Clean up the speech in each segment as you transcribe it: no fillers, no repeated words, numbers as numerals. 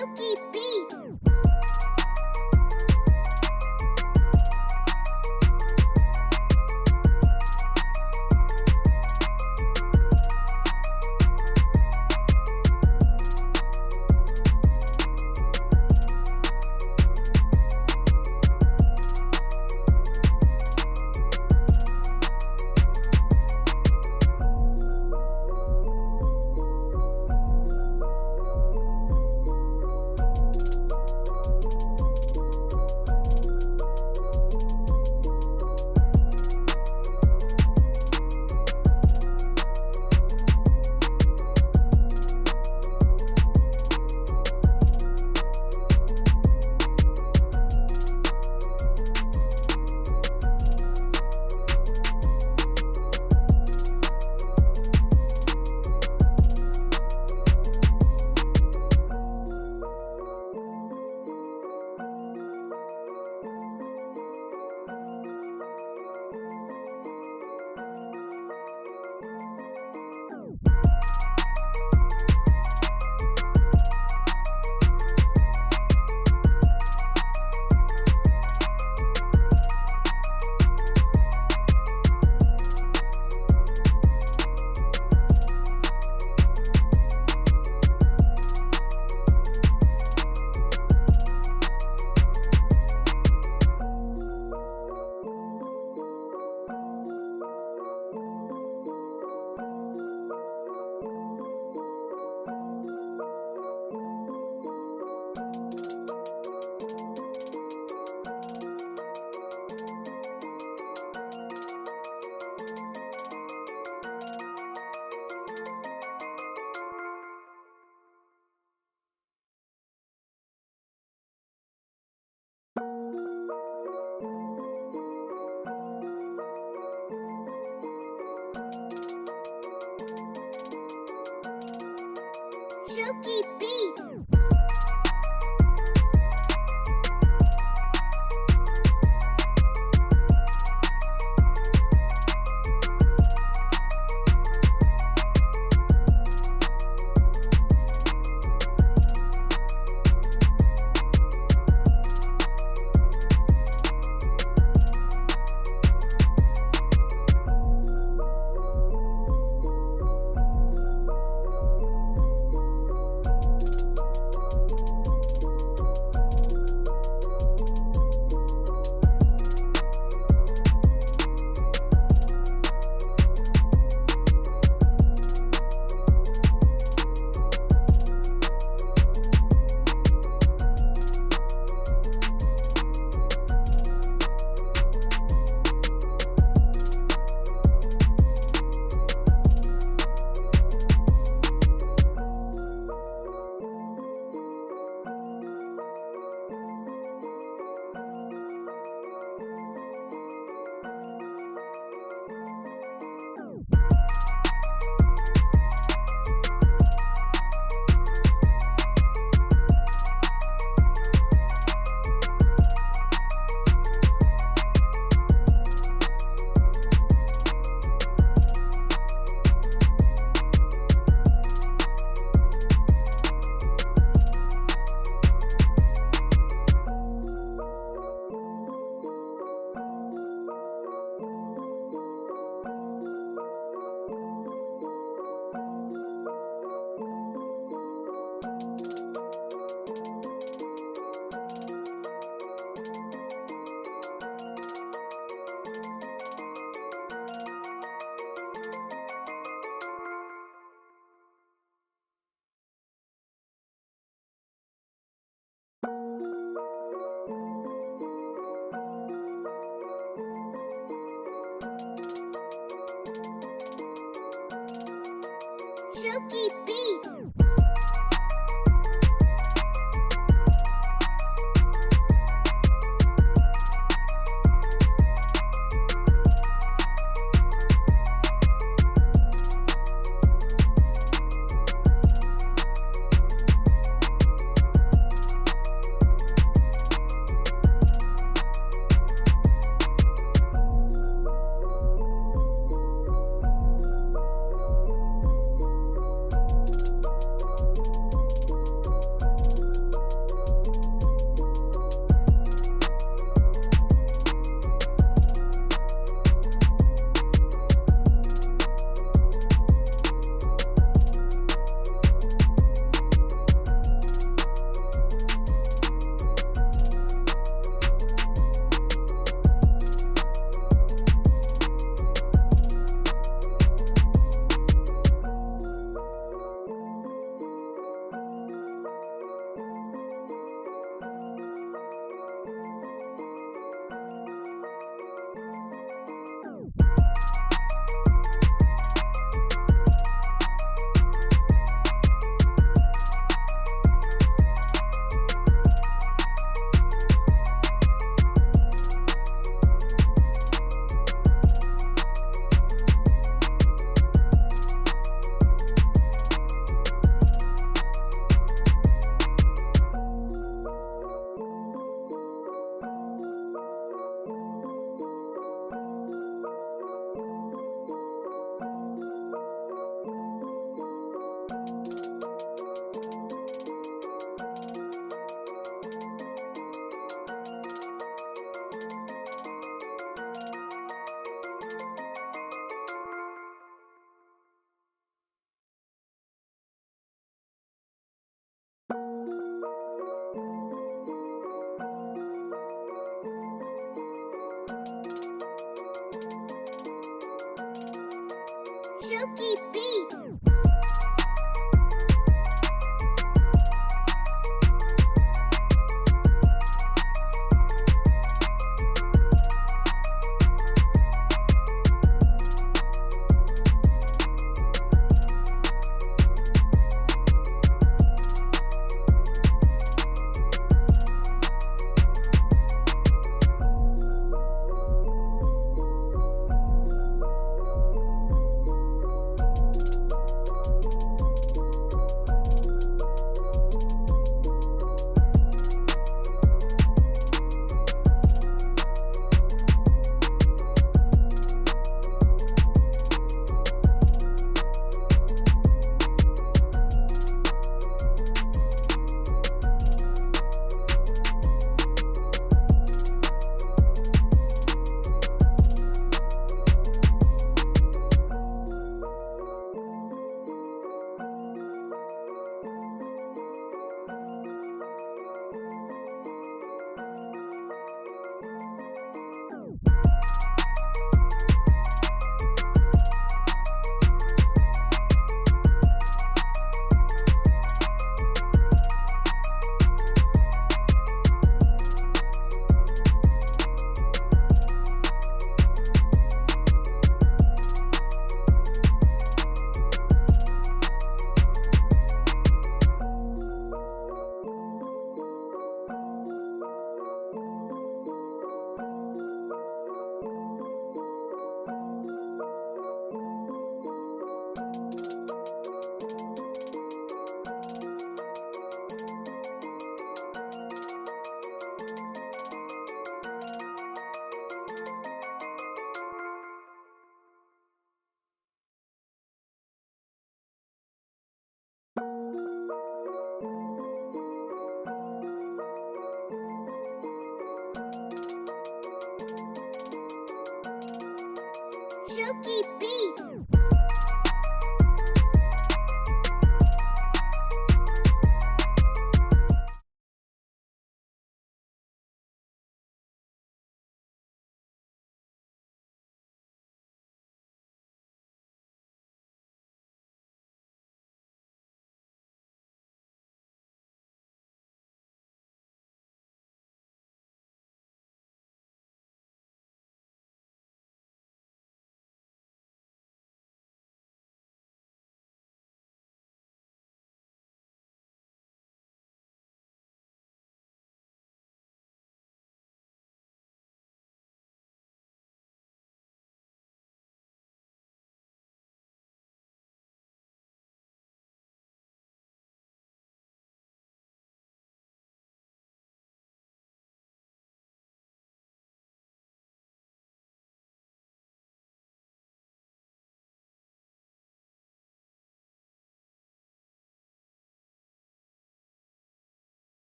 Silky bee.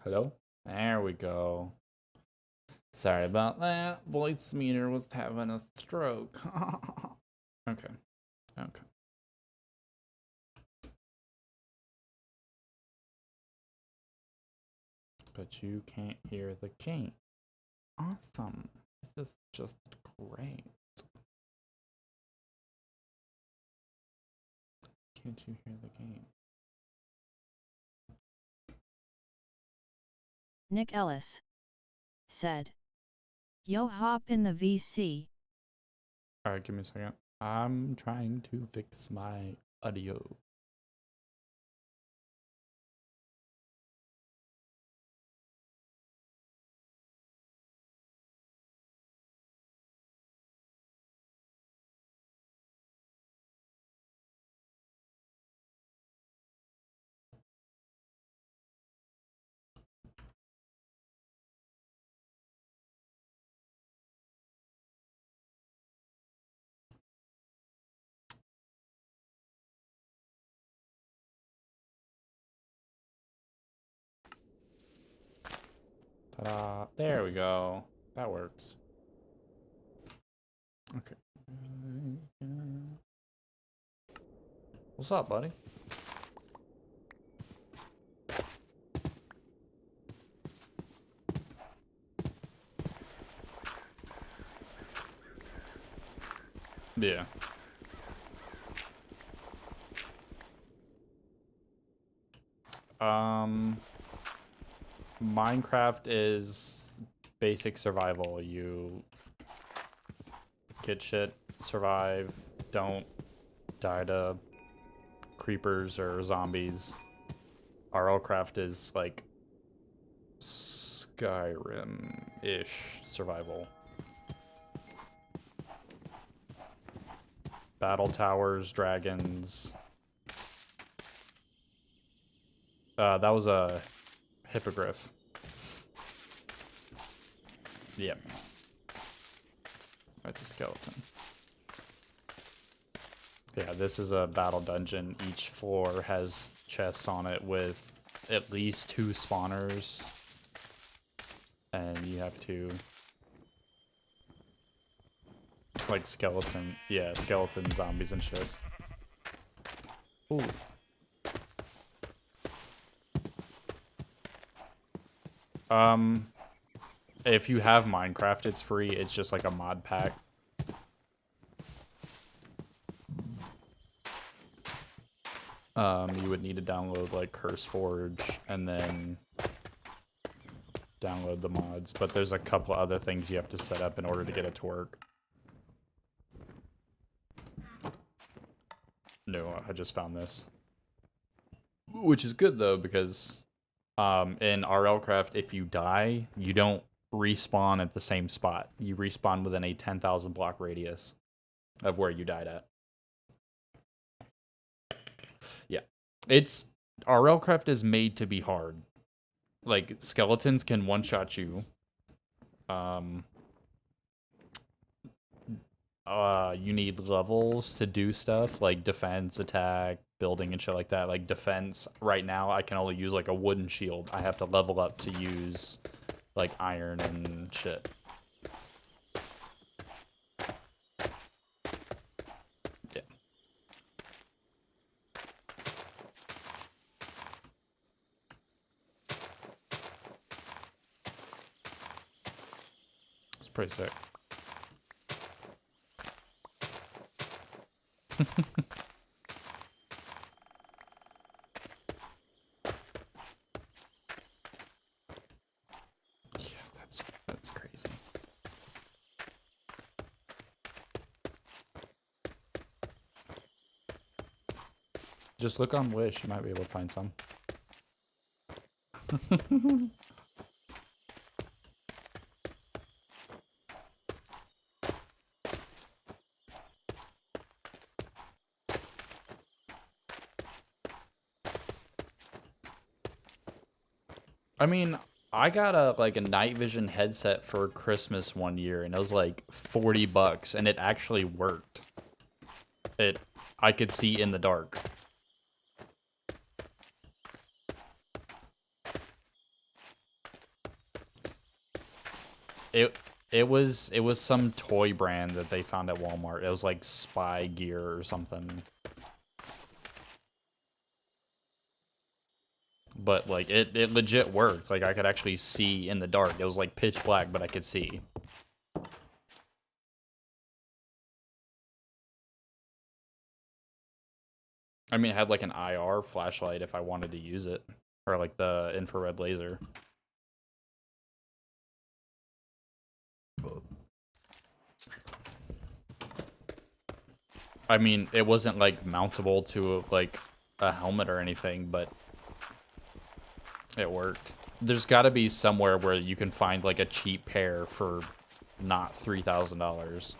Hello? There we go. Sorry about that. Voice meter was having a stroke. Okay. Okay. But you can't hear the game. Awesome. This is just great. Can't you hear the game? Nick Ellis said, "Yo, hop in the VC." Alright, give me a second. I'm trying to fix my audio. Ta-da. There we go. That works. Okay. What's up, buddy? Yeah. Minecraft is basic survival. You get shit, survive, don't die to creepers or zombies. RLCraft is like Skyrim-ish survival. Battle towers, dragons. That was a hippogriff. Yep. That's a skeleton. Yeah, this is a battle dungeon. Each floor has chests on it with at least 2 spawners. And you have to... like skeleton... yeah, skeleton zombies and shit. Ooh. If you have Minecraft, it's free. It's just like a mod pack. You would need to download like CurseForge and then download the mods. But there's a couple other things you have to set up in order to get it to work. No, I just found this. Which is good though, because in RLCraft, if you die, you don't respawn at the same spot. You respawn within a 10,000 block radius of where you died at. Yeah. It's... RLCraft is made to be hard. Like, skeletons can one-shot you. You need levels to do stuff, like defense, attack, building, and shit like that. Like, defense, right now, I can only use, like, a wooden shield. I have to level up to use, like, iron and shit. Yeah. It's pretty sick. Yeah, that's crazy. Just look on Wish, you might be able to find some. I mean, I got a night vision headset for Christmas one year, and it was like $40, and it actually worked. I could see in the dark. it was some toy brand that they found at Walmart. It was like spy gear or something. But like it legit worked. Like I could actually see in the dark. It was like pitch black, but I could see. I mean, it had like an IR flashlight if I wanted to use it, or like the infrared laser. I mean, it wasn't like mountable to like a helmet or anything, but it worked. There's got to be somewhere where you can find like a cheap pair for not $3,000.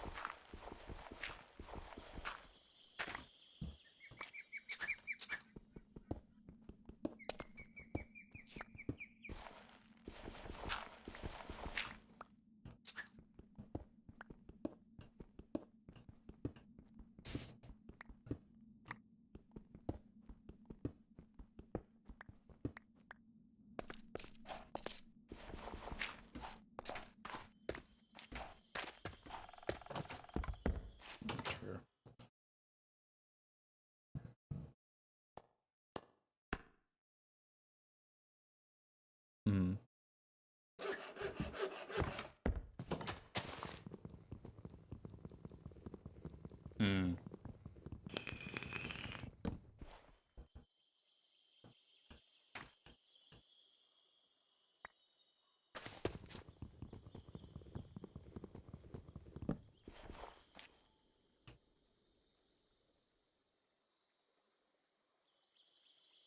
Sure. Hmm. Hmm.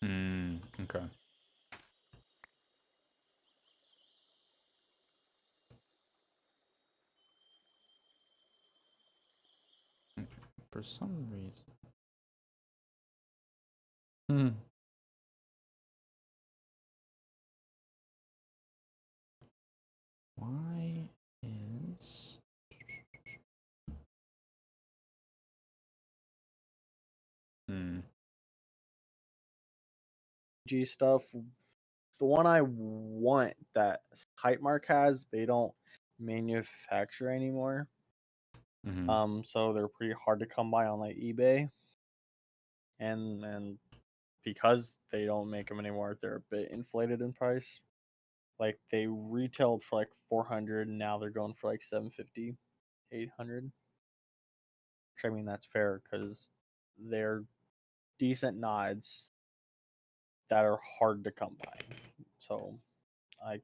Hmm. Okay. For some reason. Hmm. Why is... Hmm. G stuff. The one I want that Hypemark has, they don't manufacture anymore. Mm-hmm. So they're pretty hard to come by on like eBay. And because they don't make them anymore, they're a bit inflated in price. Like they retailed for like 400, and now they're going for like 750, 800. Which I mean that's fair because they're decent knives that are hard to come by. So I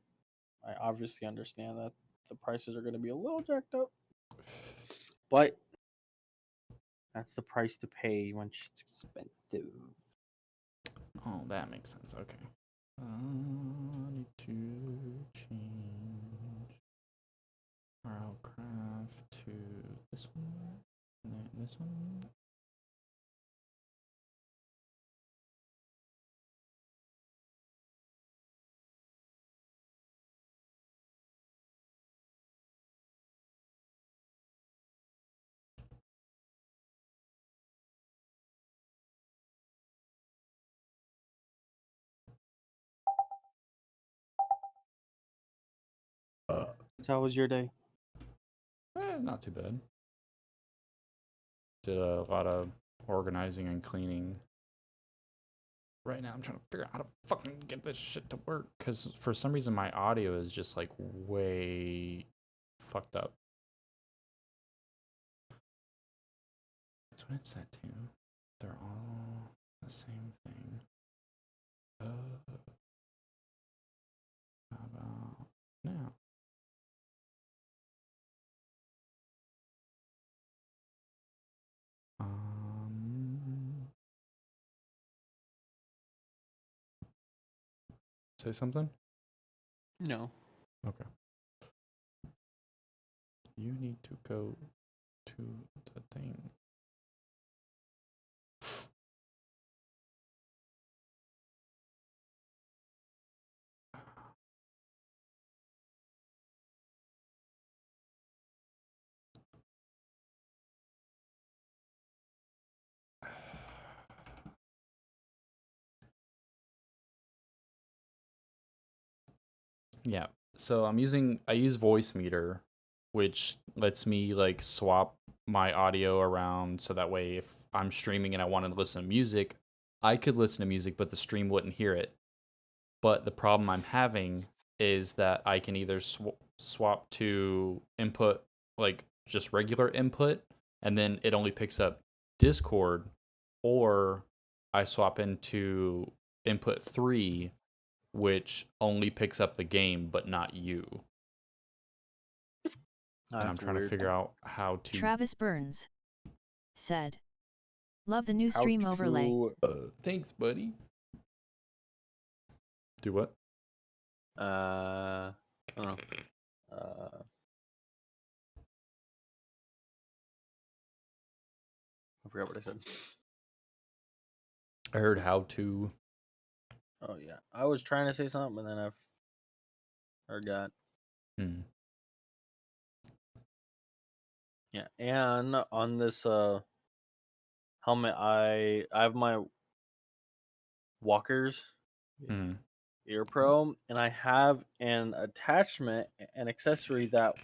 I obviously understand that the prices are going to be a little jacked up, but that's the price to pay when shit's expensive. Oh, that makes sense. Okay. I need to change RLCraft to this one, and then this one. So how was your day? Not too bad. Did a lot of organizing and cleaning. Right now, I'm trying to figure out how to fucking get this shit to work, because for some reason my audio is just like way fucked up. That's what it said to. They're all the same thing. How about now? Say something? No. Okay. You need to go to the thing. Yeah. So I use Voice Meter, which lets me like swap my audio around so that way if I'm streaming and I wanted to listen to music, I could listen to music, but the stream wouldn't hear it. But the problem I'm having is that I can either swap to input, like just regular input, and then it only picks up Discord, or I swap into input 3, which only picks up the game but not you. And I'm That's trying to weird. figure out how to. 𝕽𝖆𝖛𝖊𝖓 said, "Love the new How stream overlay." to Thanks, buddy. Do what? I don't know. I forgot what I said. I heard how to. Oh yeah, I was trying to say something, and then I forgot. Hmm. Yeah, and on this helmet, I have my Walker's Hmm. Ear Pro, and I have an attachment, an accessory that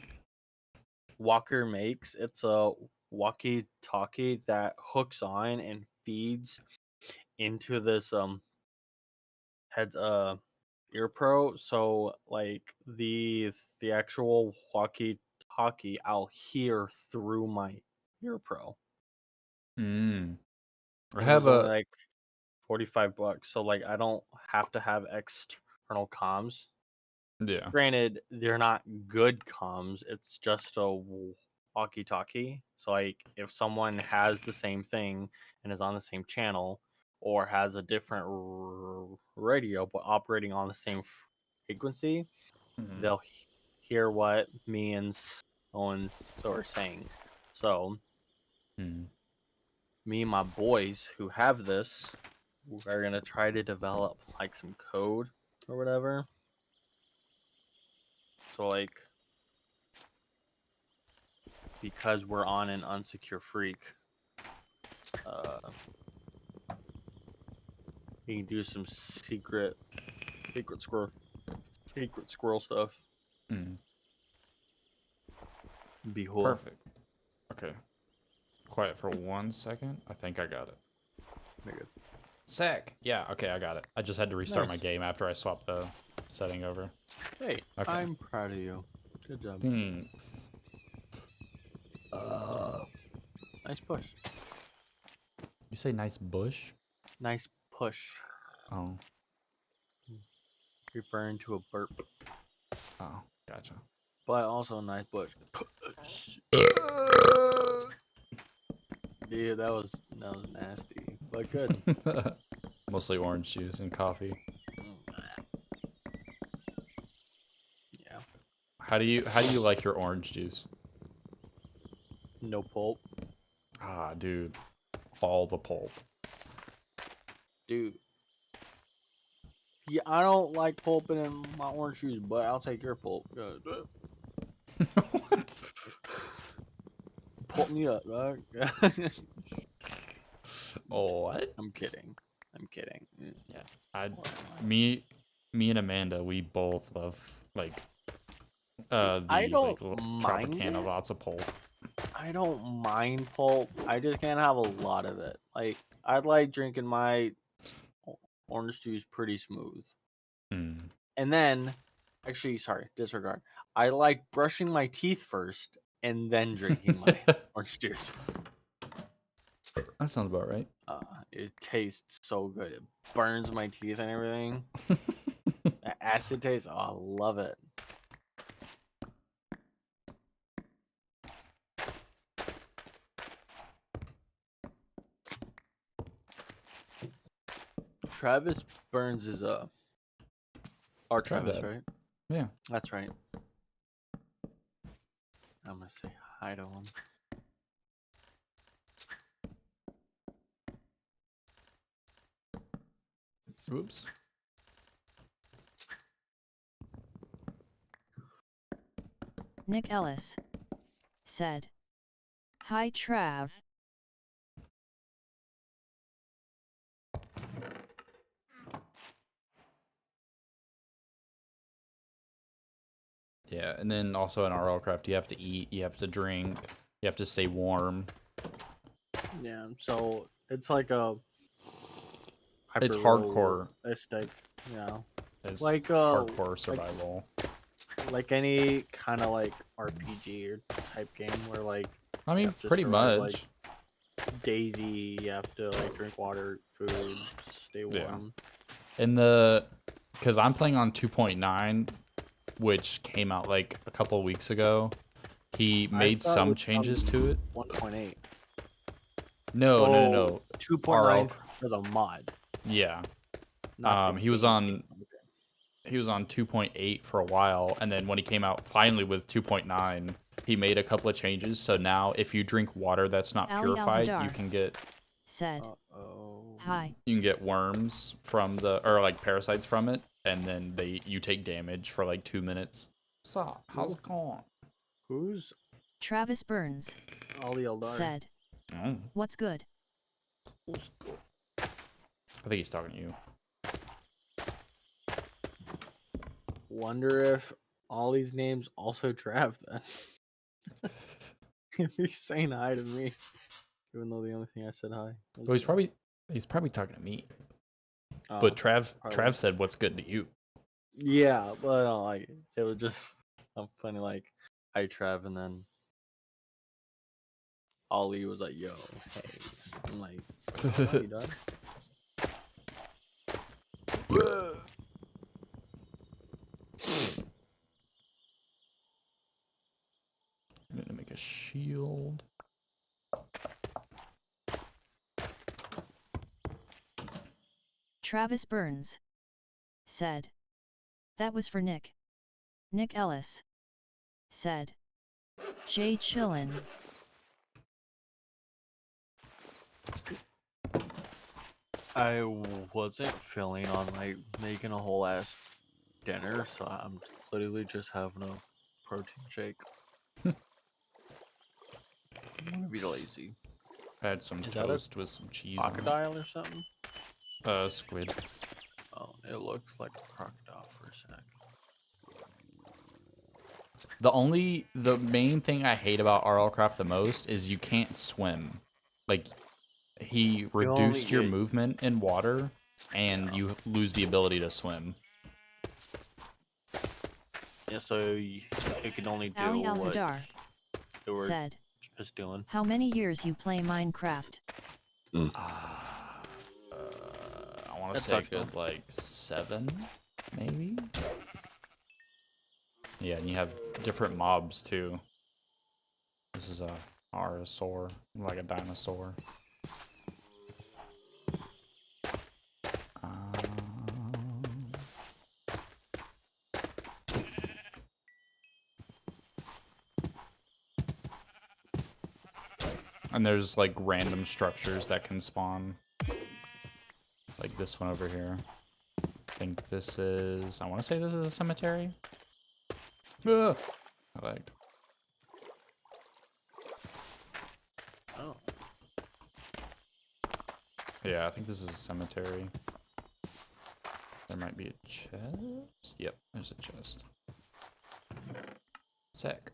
Walker makes. It's a walkie-talkie that hooks on and feeds into this head Ear Pro. So like the actual walkie-talkie, I'll hear through my Ear Pro. Hmm. I And it was have only a. like $45, so like I don't have to have external comms. Yeah. Granted, they're not good comms. It's just a walkie-talkie. So like if someone has the same thing and is on the same channel, or has a different radio but operating on the same frequency, Mhm. they'll hear what me and so and so are saying. So Hmm. me and my boys who have this are gonna try to develop like some code or whatever. So like because we're on an unsecure freak, uh, you can do some secret squirrel stuff. Hmm. Be cool. Perfect. Okay. Quiet for 1 second. I think I got it. Very good. Sick. Yeah. Okay, I got it. I just had to restart my Nice. game after I swapped the setting over. Hey, Okay. I'm proud of you. Good job. Thanks. Nice push. You say nice bush? Nice push. Oh. Referring to a burp, Oh. Gotcha. but also a nice push. Dude, that was nasty, but good. Mostly orange juice and coffee. Yeah. How do you like your orange juice? No pulp. Ah, dude. All the pulp. Dude. Yeah, I don't like pulping in my orange juice, but I'll take your pulp. What? Pulp me up, right? What? I'm kidding. I'm kidding. Yeah. Me and Amanda, we both love like See, I the don't like mind Tropicana it. lots of pulp. I don't mind pulp. I just can't have a lot of it. Like, I'd like drinking my orange juice pretty smooth. Hmm. And then, actually, sorry, disregard. I like brushing my teeth first and then drinking my orange juice. That sounds about right. It tastes so good. It burns my teeth and everything. The acid taste, oh, I love it. Travis Burns is our Try Travis, that. right? Yeah. That's right. I'm gonna say hi to him. Oops. Nick Ellis said, "Hi Trav." Yeah, and then also in RLCraft, you have to eat, you have to drink, you have to stay warm. Yeah, so it's like a It's hyper hardcore. aesthetic, you know, It's like hardcore survival. like any kind of like RPG or type game where like I you mean, have to pretty survive, much. like Daisy, you have to like drink water, food, stay Yeah. warm. In because I'm playing on 2.9, which came out like a couple weeks ago. He I made thought it some was changes to it. 1.8. No, no, no, no. 2.9 for the mod, Yeah. not the He was game. on Okay. he was on 2.8 for a while, and then when he came out finally with 2.9, he made a couple of changes. So now if you drink water that's not purified, you can get said, Uh-oh. "Hi." you can get worms from or like parasites from it, and then you take damage for like 2 minutes. So, how's it going? Who's Travis Burns 𝕽𝖊𝖓? said, Mm, "What's good?" I think he's talking to you. Wonder if all these names also Trav then. If he's saying hi to me, even though the only thing I said hi was Well, he's probably talking to me. Oh, But Trav probably. said, "What's good to you?" Yeah, but like it was just funny. Like, hi Trav, and then Ollie was like, "Yo, hey." I'm like, "Oh, you done?" I'm gonna make a shield. Travis Burns said, "That was for Nick." Nick Ellis said, "Jay chillin'." I wasn't feeling on like making a whole ass dinner, so I'm literally just having a protein shake. I'm gonna be lazy. I had some Is that a toast with some cheese on it. Crocodile or something? Squid. Oh, it looks like a crocodile for a sec. The main thing I hate about RLCraft the most is you can't swim. Like, he reduced your movement in water, and you lose the ability to swim. Yeah, so it can only do what 𝕽𝖊𝖓 they were said, just doing. "How many years you play Minecraft?" I want to That say a sucks, though. good, like, 7, maybe? Yeah, and you have different mobs, too. This is a Arosaur, like a dinosaur. And there's like random structures that can spawn. Like this one over here. I think this is, I want to say this is a cemetery. Ugh. I lagged. Oh. Yeah, I think this is a cemetery. There might be a chest. Yep, there's a chest. Sick.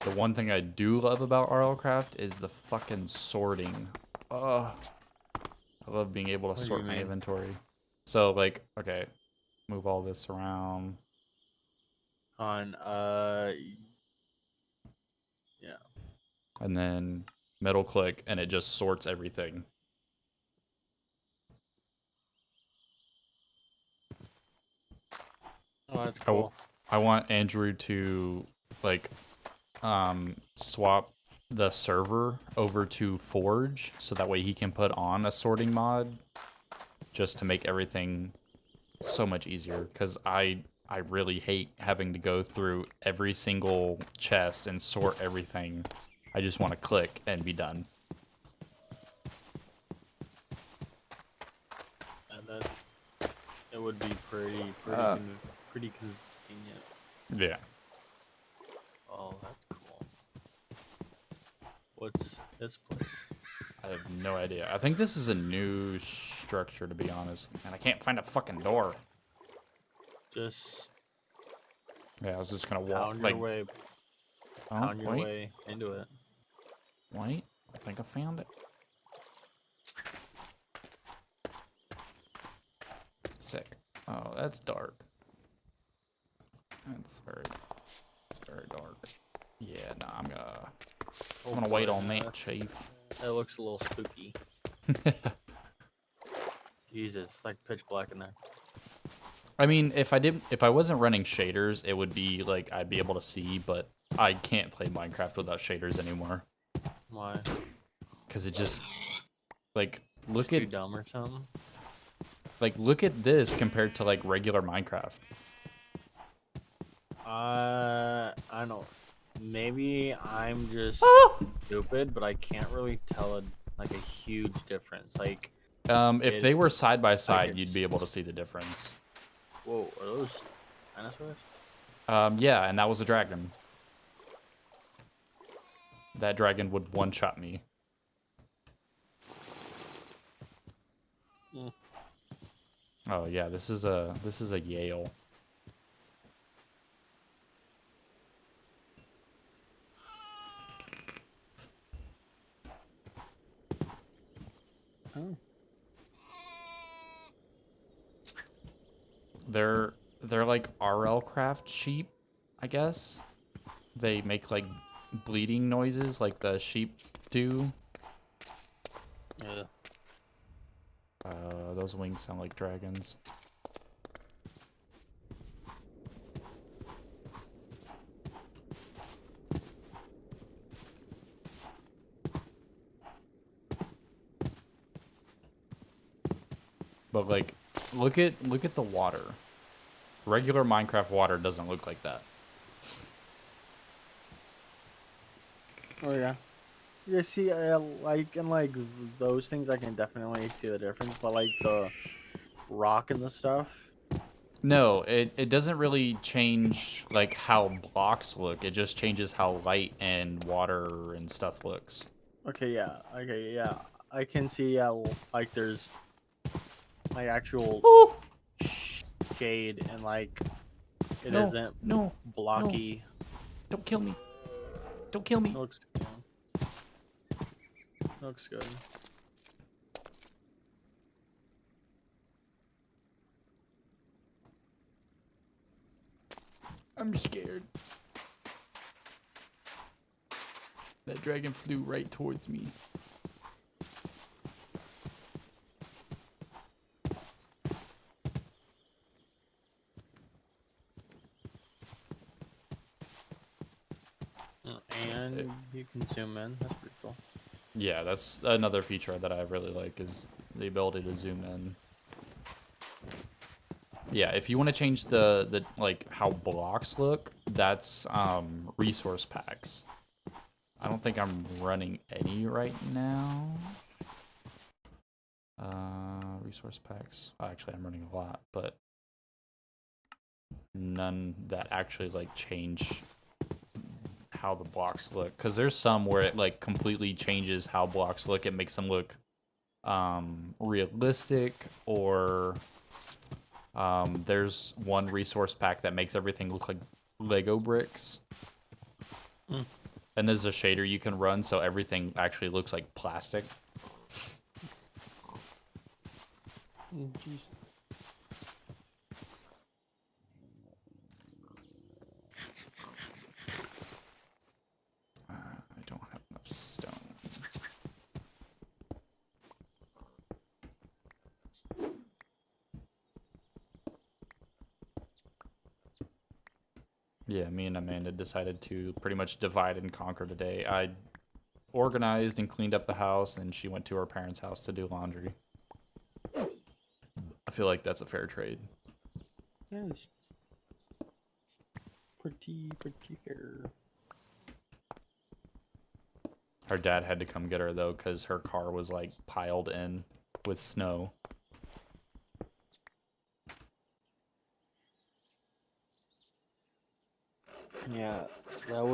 The one thing I do love about RLCraft is the fucking sorting. Ugh. I love being able to What do sort you my mean? inventory. So, like, okay, move all this around. On yeah. And then middle click, and it just sorts everything. Oh, that's cool. I want Andrew to, like, swap the server over to Forge, so that way he can put on a sorting mod, just to make everything so much easier, because I really hate having to go through every single chest and sort everything. I just want to click and be done. And that it would be pretty convenient. Yeah. Oh, that's cool. What's this place? I have no idea. I think this is a new structure, to be honest. And I can't find a fucking door. Just Yeah, I was just gonna walk pound like. your way, Oh, pound your wait, way into it. wait. I think I found it. Sick. Oh, that's dark. That's very dark. Yeah, nah, I'm gonna wait on that, Chief. That looks a little spooky. Jesus, like pitch black in there. I mean, if I wasn't running shaders, it would be like I'd be able to see, but I can't play Minecraft without shaders anymore. Why? Cause it just like It's too dumb or something. look at this compared to like regular Minecraft. I don't. Maybe I'm just stupid, but I can't really tell like a huge difference. Like, If they were side by side, it's- you'd be able to see the difference. whoa, are those dinosaurs? Yeah, and that was a dragon. That dragon would one-shot me. Mm. Oh yeah, this is a Yale. Oh. They're like RLCraft sheep, I guess. They make like bleeding noises like the sheep do. Yeah. Those wings sound like dragons. But like, look at the water. Regular Minecraft water doesn't look like that. Oh yeah. Yeah. See, like in like those things, I can definitely see the difference. But like the rock and the stuff. No, it doesn't really change like how blocks look. It just changes how light and water and stuff looks. Okay. Yeah. Okay. Yeah. I can see how like there's like actual shade and like it No, isn't no, blocky. don't kill me. Don't kill me. Looks looks good. I'm scared. That dragon flew right towards me. And you can zoom in. That's pretty cool. Yeah, that's another feature that I really like is the ability to zoom in. Yeah, if you want to change the like how blocks look, that's resource packs. I don't think I'm running any right now. Resource packs. Well, actually, I'm running a lot, but none that actually like change how the blocks look. Because there's some where it like completely changes how blocks look. It makes them look realistic, or there's one resource pack that makes everything look like Lego bricks. Mm. And there's a shader you can run so everything actually looks like plastic. Jeez. I don't have enough stone. Yeah, me and Amanda decided to pretty much divide and conquer today. I organized and cleaned up the house, and she went to her parents' house to do laundry. I feel like that's a fair trade. Yes. Pretty fair. Her dad had to come get her, though, because her car was, like, piled in with snow. Yeah, that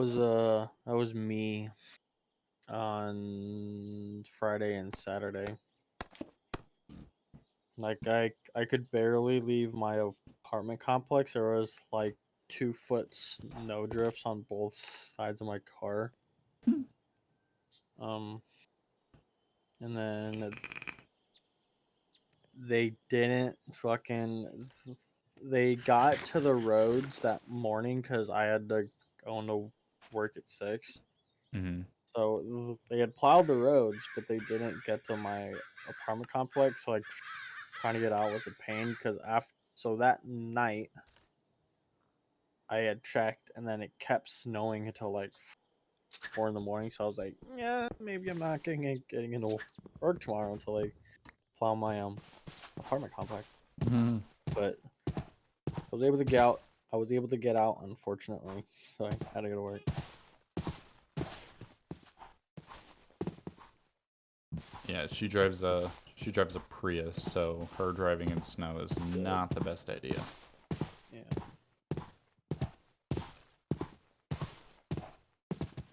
was me on Friday and Saturday. Like I could barely leave my apartment complex, there was like 2-foot snow drifts on both sides of my car. And then they didn't fucking. They got to the roads that morning because I had to go into work at 6. Mm-hmm. So they had plowed the roads, but they didn't get to my apartment complex. So like trying to get out was a pain because so that night I had checked and then it kept snowing until like 4 in the morning. So I was like, yeah, maybe I'm not getting into work tomorrow until they plow my apartment complex. Mm-hmm. But I was able to get out. I was able to get out, unfortunately. So I had to go to work. Yeah, she drives a Prius, so her driving in snow is not the best idea. Yeah.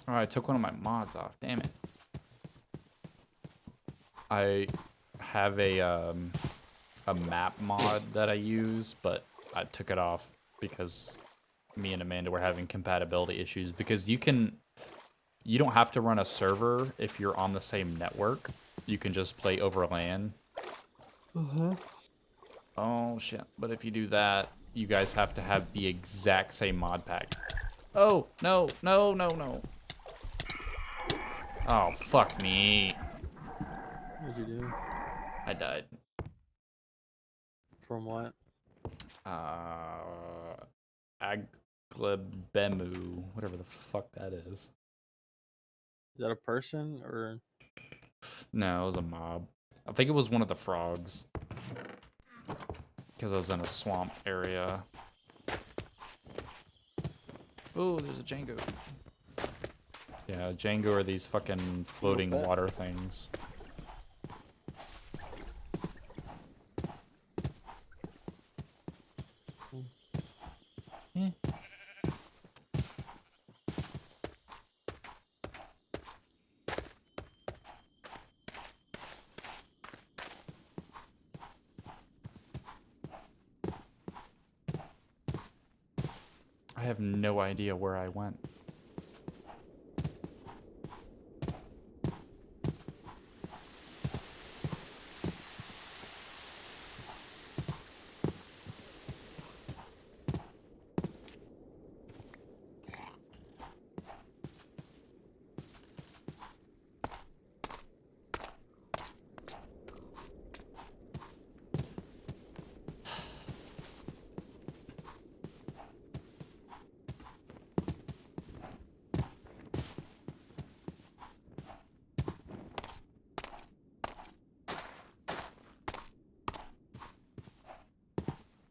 Oh, I took one of my mods off. Damn it. I have a map mod that I use, but I took it off because me and Amanda were having compatibility issues. Because you don't have to run a server if you're on the same network. You can just play over LAN. Oh shit! But if you do that, you guys have to have the exact same mod pack. Oh no! No! No! No! Oh fuck me! What'd you do? I died. From what? 𝕽𝖆𝖛𝖊𝖓, whatever the fuck that is. Is that a person or? No, it was a mob. I think it was one of the frogs. Because I was in a swamp area. Oh, there's a Django. Yeah, Django are these fucking floating water things. Eh. I have no idea where I went.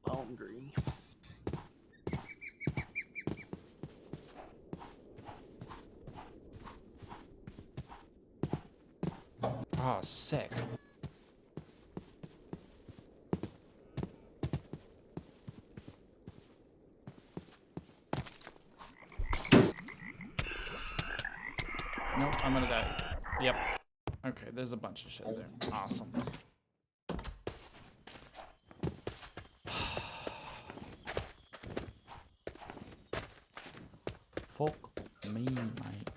Hungry. Oh, sick. Nope, I'm gonna die. Yep. Okay, there's a bunch of shit there. Awesome. Fuck me, mate.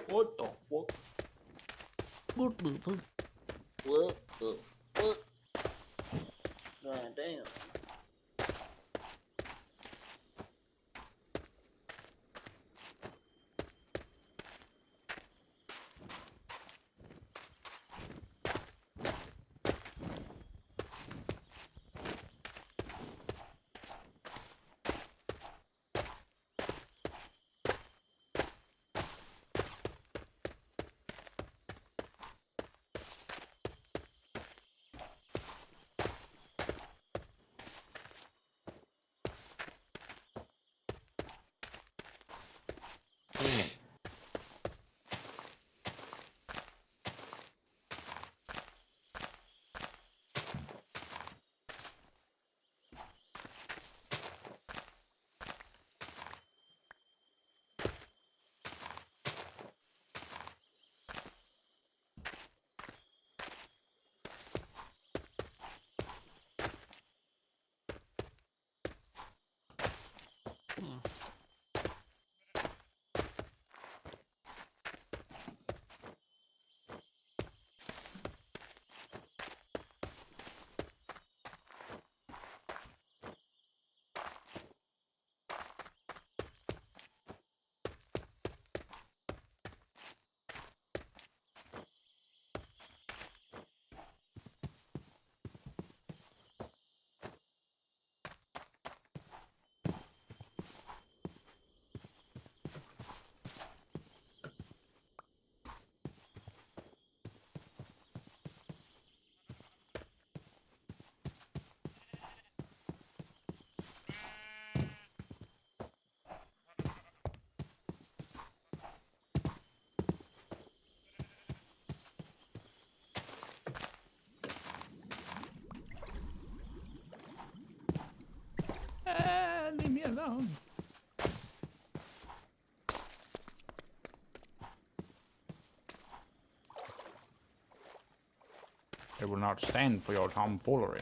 What the fuck? What the fuck? God damn. Yeah, no. They will not stand for your tomfoolery.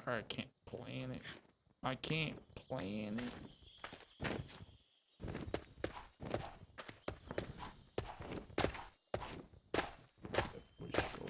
I can't plan it. I can't plan it. Push go.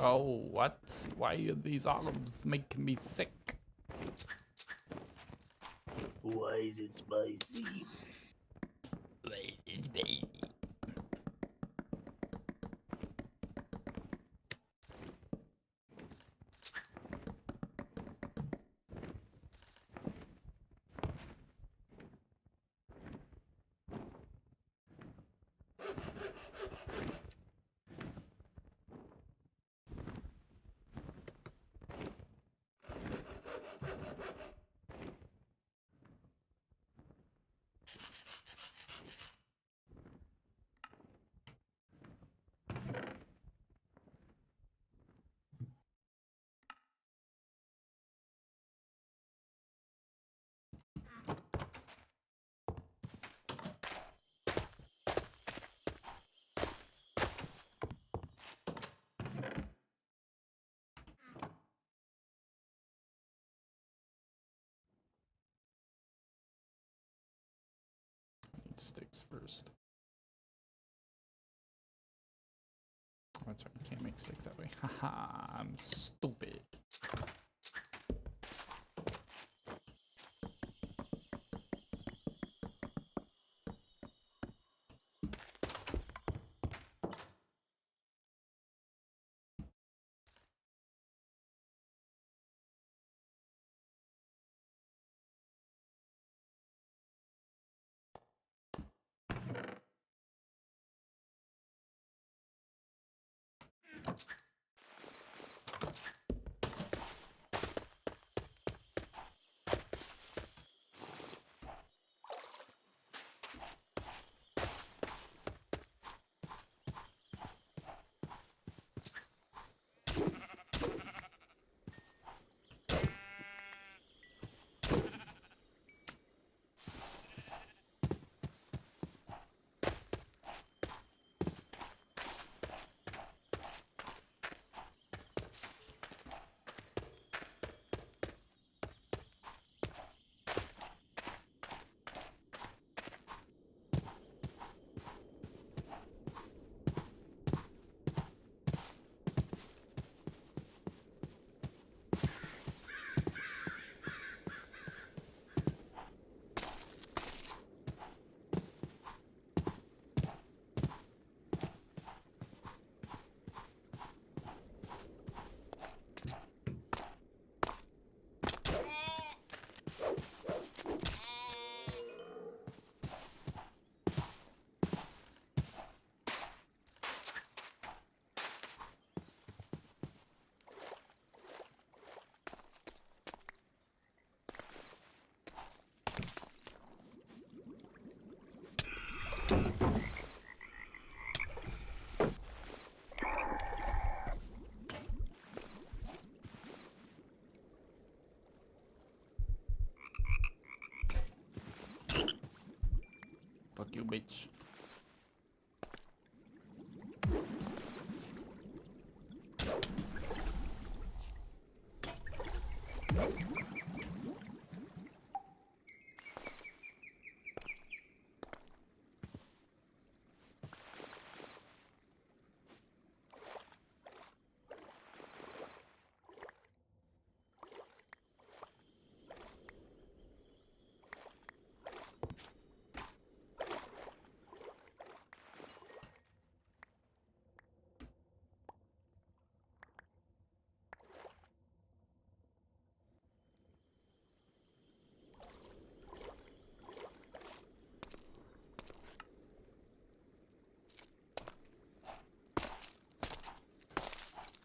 Oh, what? Why are these olives making me sick? Why is it spicy? It's baby. Need sticks first. That's right, you can't make sticks that way. Haha, I'm stupid. Fuck you, bitch.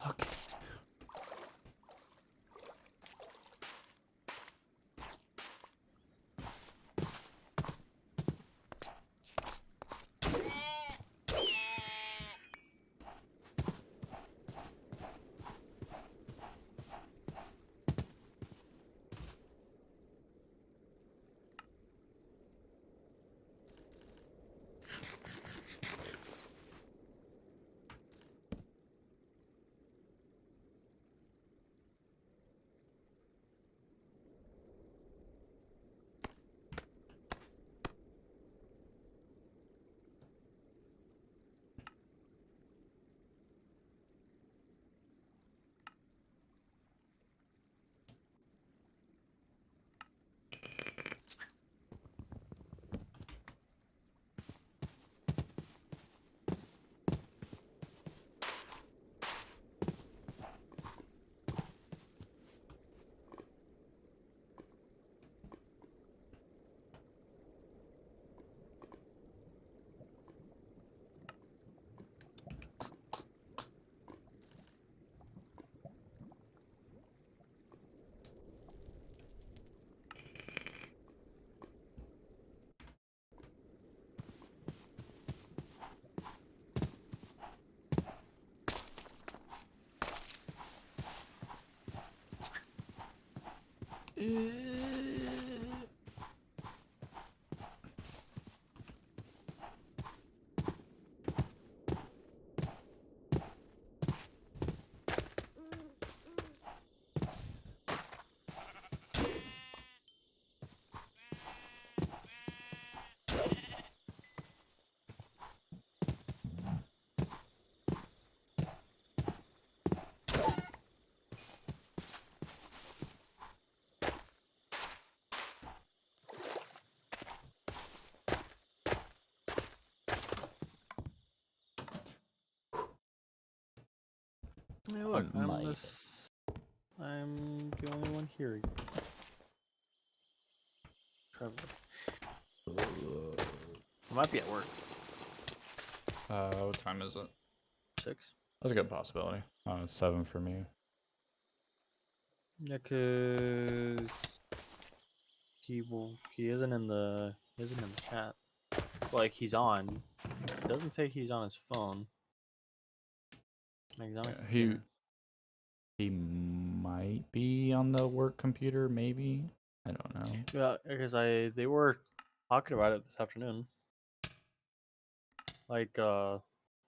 Okay. Hey, look, I might. I'm the only one here. Trevor. I might be at work. What time is it? 6. That's a good possibility. It's 7 for me. Yeah, cause he isn't in the chat. Like he's on. It doesn't say he's on his phone. Like, he's on a Yeah, computer. he might be on the work computer, maybe. I don't know. Yeah, because they were talking about it this afternoon. Like they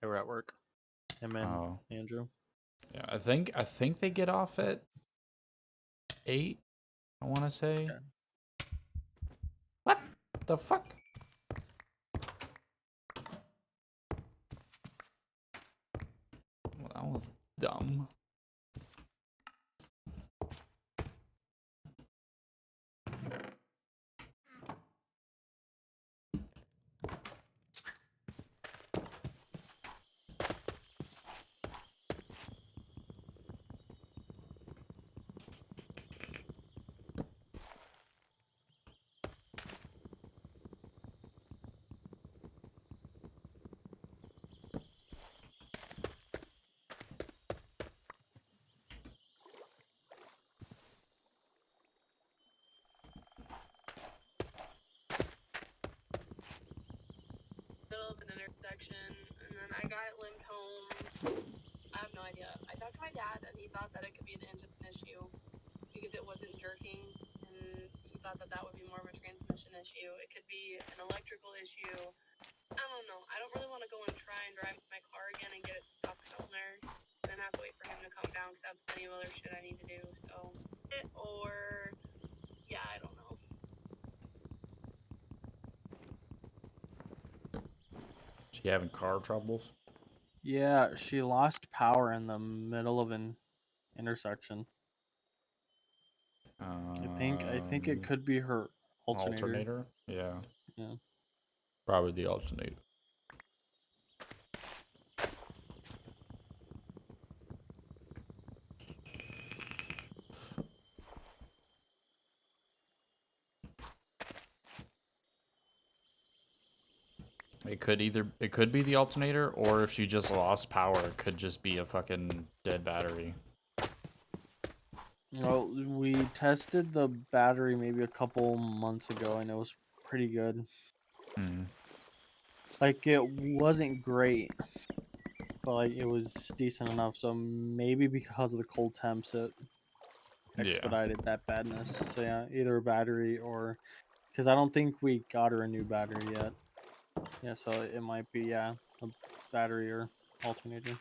were at work. Him and Oh, Andrew. yeah. I think they get off at 8. I want to say. Okay. What the fuck? Well, that was dumb. section, and then I got it limped home. I have no idea. I talked to my dad, and he thought that it could be an engine issue because it wasn't jerking, and he thought that that would be more of a transmission issue. It could be an electrical issue. I don't know. I don't really want to go and try and drive my car again and get it stuck somewhere, and then have to wait for him to come down because I have plenty of other shit I need to do. So, yeah, I don't know. She having car troubles? Yeah, she lost power in the middle of an intersection. I think it could be her alternator. Alternator? Yeah. Yeah. Probably the alternator. It could be the alternator, or if she just lost power, it could just be a fucking dead battery. Well, we tested the battery maybe a couple months ago, and it was pretty good. Hmm. Like, it wasn't great, but like it was decent enough. So maybe because of the cold temps, it expedited that badness. So yeah, either a battery or because I don't think we got her a new battery yet. Yeah, so it might be a battery or alternator.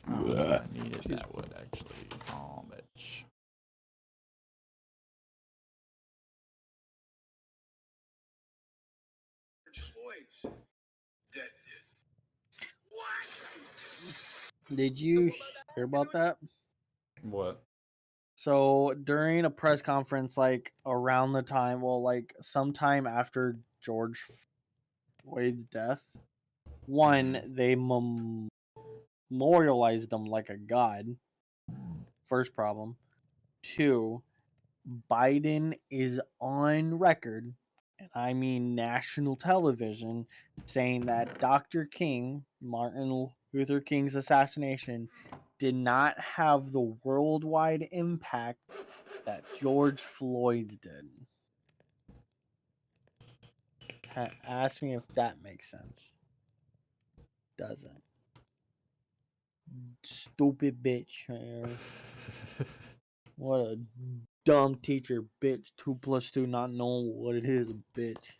Oh, I needed that wood actually so much. Did you hear about that? What? So during a press conference, like around the time, well, like sometime after George Floyd's death, one, they memorialized him like a god. First problem. Two, Biden is on record, and I mean national television, saying that Dr. King, Martin Luther King's assassination, did not have the worldwide impact that George Floyd's did. Ask me if that makes sense. Doesn't. Stupid bitch. What a dumb teacher, bitch. 2 + 2 not knowing what it is, bitch.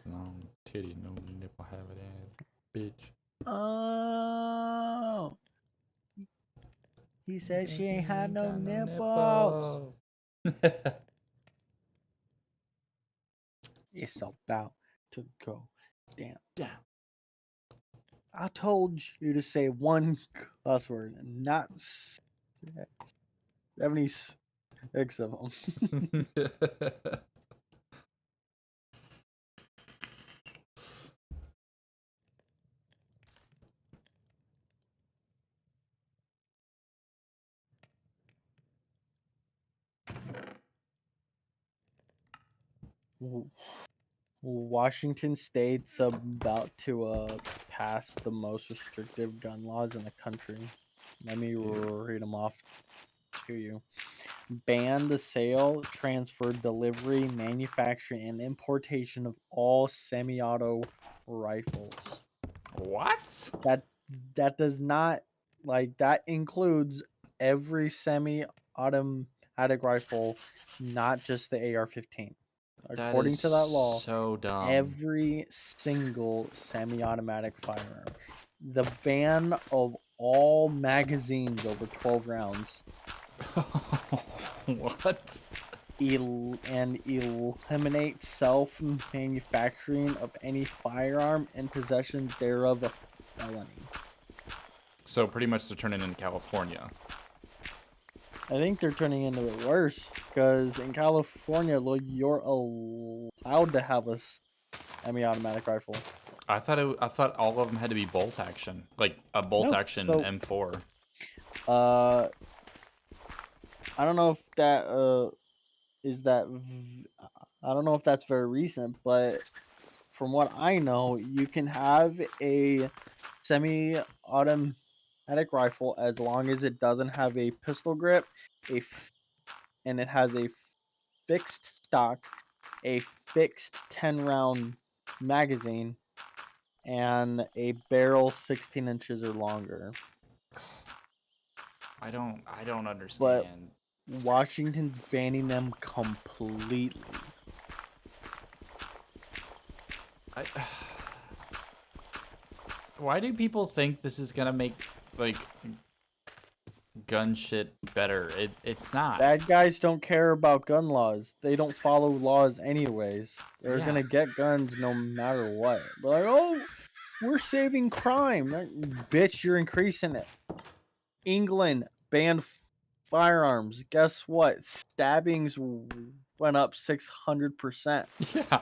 Long titty, no nipple, have it ass, bitch. Oh. He said she ain't had no nipples. It's about to go down. I told you to say one cuss word, not 76 of them. Washington State's about to pass the most restrictive gun laws in the country. Let me read them off to you. Ban the sale, transfer, delivery, manufacturing, and importation of all semi-auto rifles. What? That does not, like, that includes every semi-automatic rifle, not just the AR-15. According to that law, so dumb. every single semi-automatic firearm. The ban of all magazines over 12 rounds. What? And eliminate self-manufacturing of any firearm and possession thereof a felony. So pretty much they're turning into California. I think they're turning into it worse, because in California, look, you're allowed to have a semi-automatic rifle. I thought all of them had to be bolt action, like a bolt action M4. I don't know if that I don't know if that's very recent, but from what I know, you can have a semi-automatic automatic rifle as long as it doesn't have a pistol grip, and it has a fixed stock, a fixed 10-round magazine, and a barrel 16 inches or longer. I don't But understand. Washington's banning them completely. I, why do people think this is gonna make like gun shit better? It's not. Bad guys don't care about gun laws. They don't follow laws anyways. They're Yeah. gonna get guns no matter what. But like, oh, we're saving crime. Bitch, you're increasing it. England banned firearms. Guess what? Stabbings went up 600%. Yeah.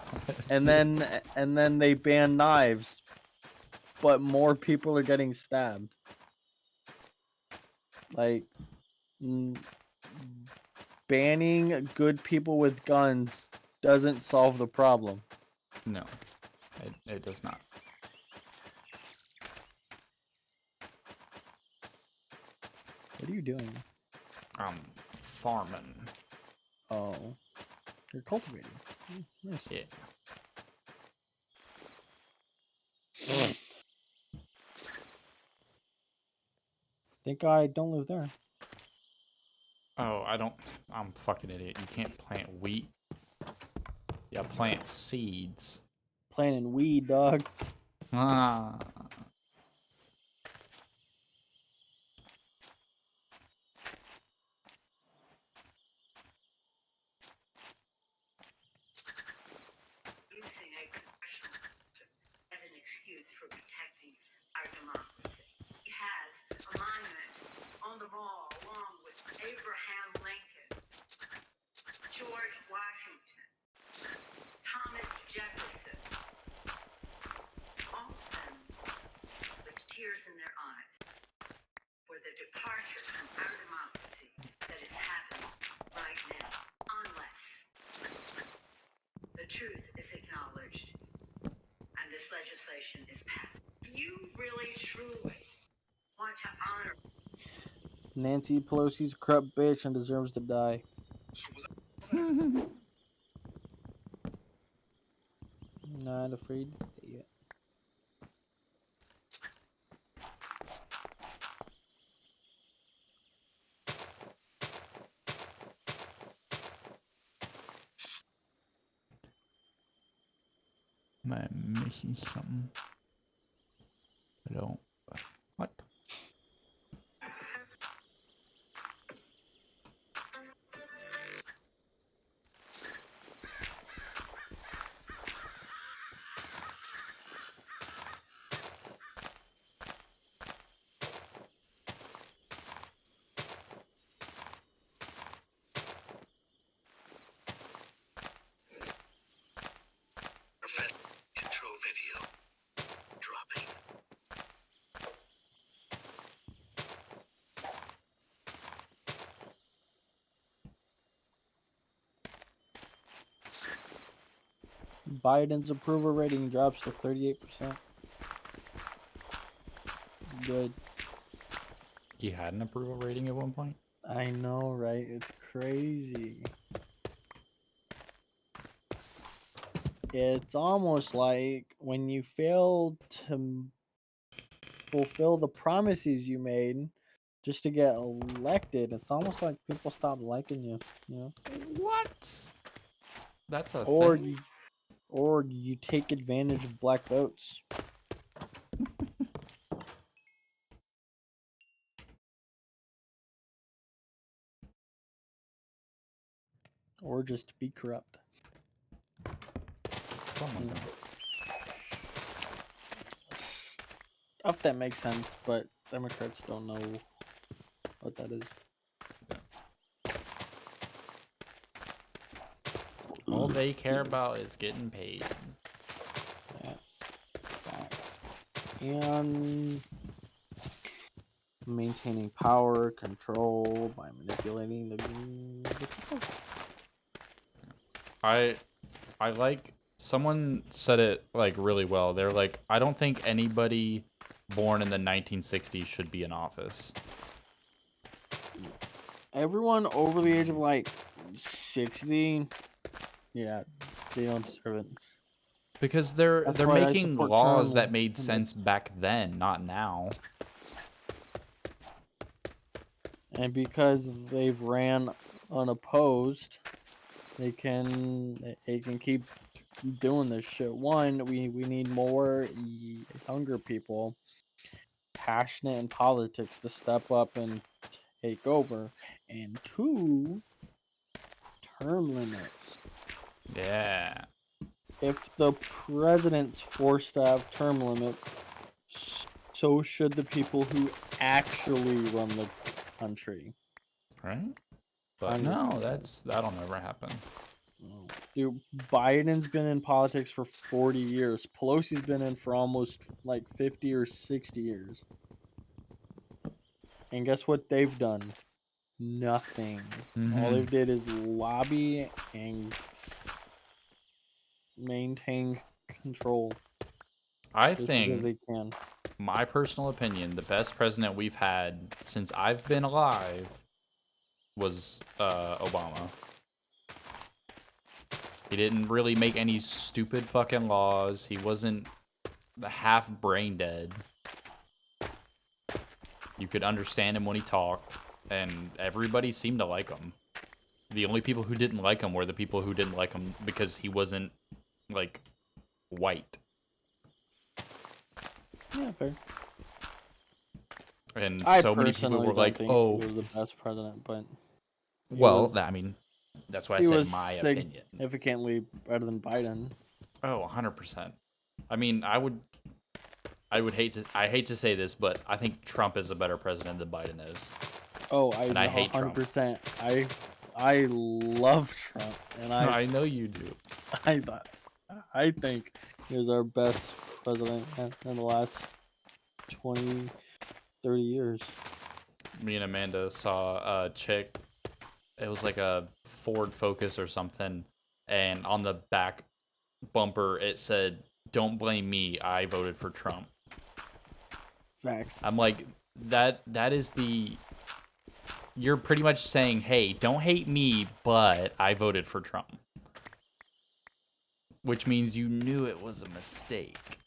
And then they banned knives, but more people are getting stabbed. Like, banning good people with guns doesn't solve the problem. No, it does not. What are you doing? Farming. Oh, you're cultivating. Nice. Yeah. Think I don't live there. Oh, I'm a fucking idiot. You can't plant wheat. Yeah, plant seeds. Planting weed, dog. Ah. Using a congressional system as an excuse for protecting our democracy. He has a monument on the mall along with Abraham Lincoln, George Washington, Thomas Jefferson, all of them with tears in their eyes for the departure from our democracy that is happening right now, unless the truth is acknowledged and this legislation is passed. You really, truly want to honor Nancy Pelosi's a corrupt bitch and deserves to die. Not afraid to say it. Am I missing something? Hello? What? Intro video dropping. Biden's approval rating drops to 38%. Good. He had an approval rating at one point? I know, right? It's crazy. It's almost like when you fail to fulfill the promises you made just to get elected, it's almost like people stop liking you, you know? What? That's a Or thing? you take advantage of black votes. Or just be corrupt. Something like that. Stuff that makes sense, but Democrats don't know what that is. All they care about is getting paid. That's facts. And maintaining power, control by manipulating the people. I like someone said it like really well. They're like, I don't think anybody born in the 1960s should be in office. Everyone over the age of like 60, yeah, they don't deserve it. Because they're That's why I making support laws term that made limits. sense back then, not now. And because they've ran unopposed, they can keep doing this shit. One, we need more younger people passionate in politics to step up and take over. And two, term limits. Yeah. If the president's forced to have term limits, so should the people who actually run the country. Right? But no, that'll never happen. Dude, Biden's been in politics for 40 years. Pelosi's been in for almost like 50 or 60 years. And guess what they've done? Nothing. All they've did is lobby and maintain control. I Just because think, they can. my personal opinion, the best president we've had since I've been alive was Obama. He didn't really make any stupid fucking laws. He wasn't half brain dead. You could understand him when he talked, and everybody seemed to like him. The only people who didn't like him were the people who didn't like him because he wasn't, like, white. Yeah, fair. And I so many people personally were don't like, think oh, he was the best president, but he well, was, I mean, that's why I he said was my opinion. significantly better than Biden. Oh, 100%. I mean, I hate to say this, but I think Trump is a better president than Biden is. Oh, And I hate Trump. 100%. I love Trump, and I know you do. I think he was our best president in the last 20, 30 years. Me and Amanda saw a chick. It was like a Ford Focus or something, and on the back bumper it said, "Don't blame me. I voted for Trump." Facts. I'm like, that is the. You're pretty much saying, hey, don't hate me, but I voted for Trump. Which means you knew it was a mistake.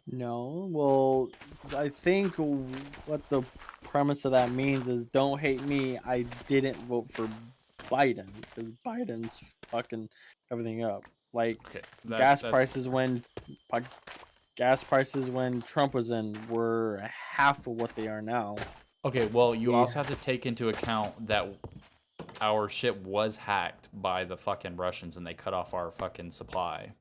No, well, I think what the premise of that means is don't hate me. I didn't vote for Biden because Biden's fucking everything up. Like Okay, gas that's prices fair. gas prices when Trump was in were half of what they are now. Okay, well, you We- also have to take into account that our shit was hacked by the fucking Russians and they cut off our fucking supply.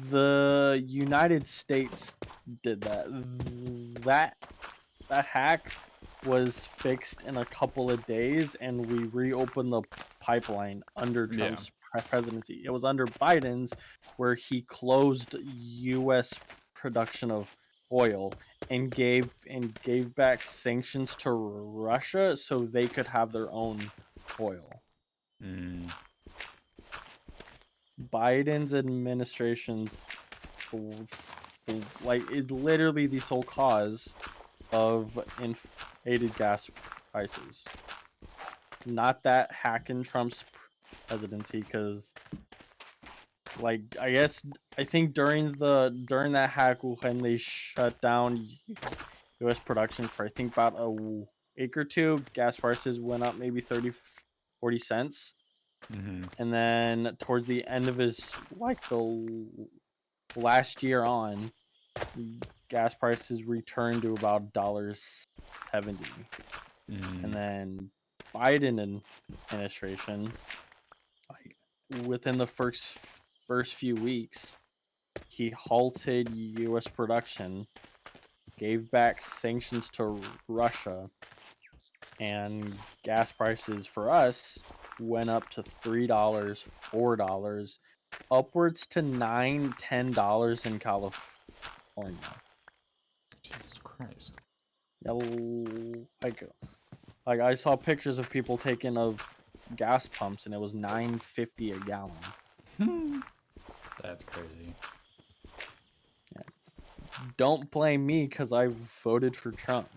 The United States did that. That hack was fixed in a couple of days, and we reopened the pipeline under Trump's presidency. It was under Biden's where he closed U.S. production of oil and gave back sanctions to Russia so they could have their own oil. Biden's administration's like is literally the sole cause of inflated gas prices. Not that hack in Trump's presidency, because like I think during that hack when they shut down U.S. production for I think about a week or two, gas prices went up maybe 30-40 cents. And then towards the end of his the last year on, gas prices returned to about $1.70. And then Biden administration, like within the first few weeks, he halted U.S. production, gave back sanctions to Russia, and gas prices for us went up to $3, $4, upwards to $9, $10 in California. Jesus Christ. Yeah, like I saw pictures of people taking of gas pumps, and it was $9.50 a gallon. That's crazy. Yeah. don't blame me because I voted for Trump.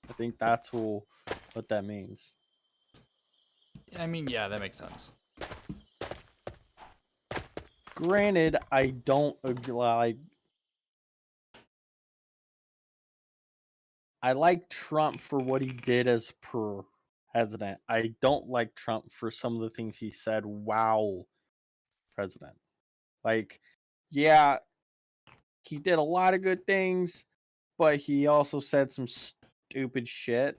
I think that's what that means. I mean, yeah, that makes sense. Granted, I don't like. I like Trump for what he did as president. I don't like Trump for some of the things he said while president. Like, yeah, he did a lot of good things, but he also said some stupid shit.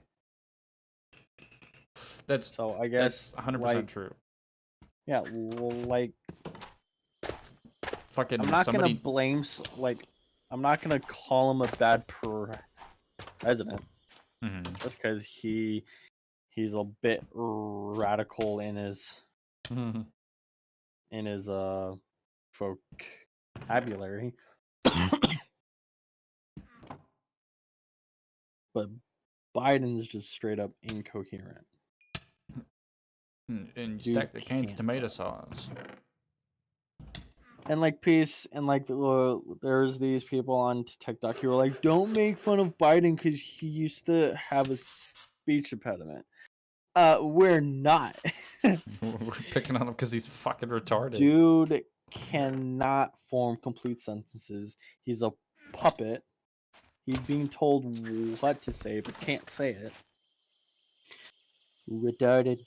So I guess that's 100% like, true. yeah, well, like Fucking I'm not somebody. gonna blame I'm not gonna call him a bad president Mhm. just because he's a bit radical in his vocabulary. But Biden's just straight up incoherent. And you Dude stack the cans can't tomato talk. sauce. And like peace, and like there's these people on TikTok who are like, don't make fun of Biden because he used to have a speech impediment. We're not. We're picking on him because he's fucking retarded. Dude cannot form complete sentences. He's a puppet. He's being told what to say but can't say it. Retarded.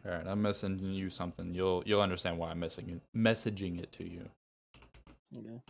All right, I'm messaging you something. You'll understand why I'm messaging it to you. Okay.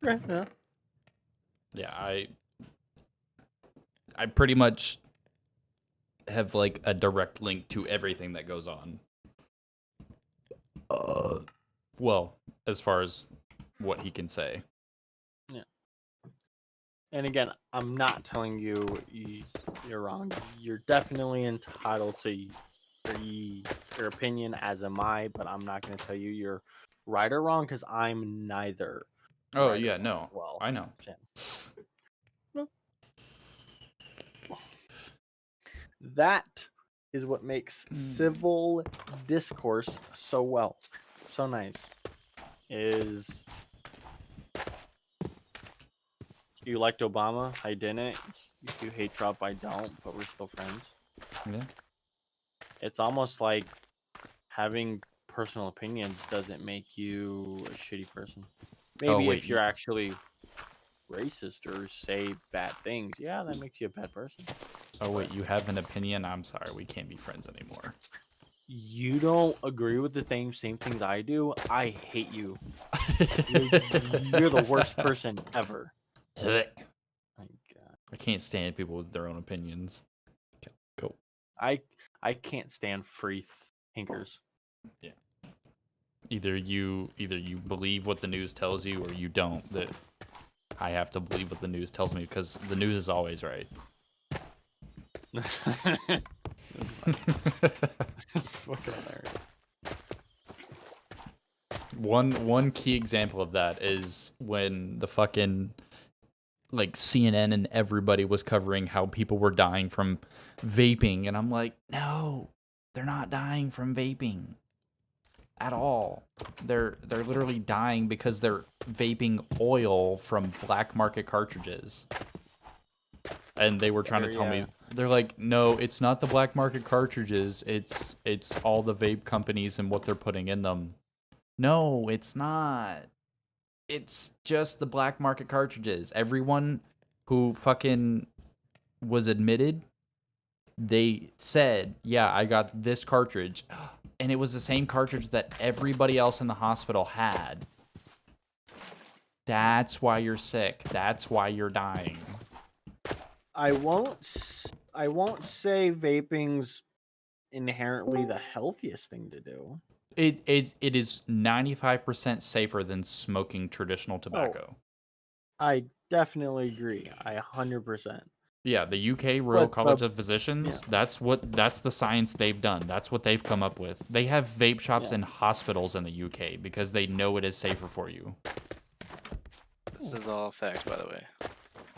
Yeah. Yeah, I pretty much have like a direct link to everything that goes on. Well, as far as what he can say. Yeah. And again, I'm not telling you you're wrong. You're definitely entitled to your opinion, as am I, but I'm not going to tell you you're right or wrong because I'm neither. Oh, right or yeah, wrong. no. Well, I know. no. That is what makes civil discourse so nice. Is you liked Obama? I didn't. If you hate Trump, I don't, but we're still friends. Yeah. It's almost like having personal opinions doesn't make you a shitty person. Maybe wait, if you're actually racist or say bad things, yeah, that makes you a bad person. Oh, wait, you have an opinion? I'm sorry, we can't be friends anymore. You don't agree with the same things I do, I hate you. You're the worst person ever. My God. I can't stand people with their own opinions. Go. I can't stand free thinkers. Yeah. Either you believe what the news tells you or you don't. That I have to believe what the news tells me because the news is always right. That's fucking hilarious. One key example of that is when the fucking like CNN and everybody was covering how people were dying from vaping, and I'm like, no, they're not dying from vaping at all. They're literally dying because they're vaping oil from black market cartridges. And they were trying to tell me They're like, no, it's not the black market cartridges. It's all the vape companies and what they're putting in them. No, it's not. It's just the black market cartridges. Everyone who fucking was admitted, they said, yeah, I got this cartridge. And it was the same cartridge that everybody else in the hospital had. That's why you're sick. That's why you're dying. I won't say vaping's inherently the healthiest thing to do. It is 95% safer than smoking traditional tobacco. I definitely agree. 100%. Yeah, the UK Royal But, College of Physicians, yeah. that's the science they've done. That's what they've come up with. They have vape shops Yeah. in hospitals in the UK because they know it is safer for you. This is all facts, by the way.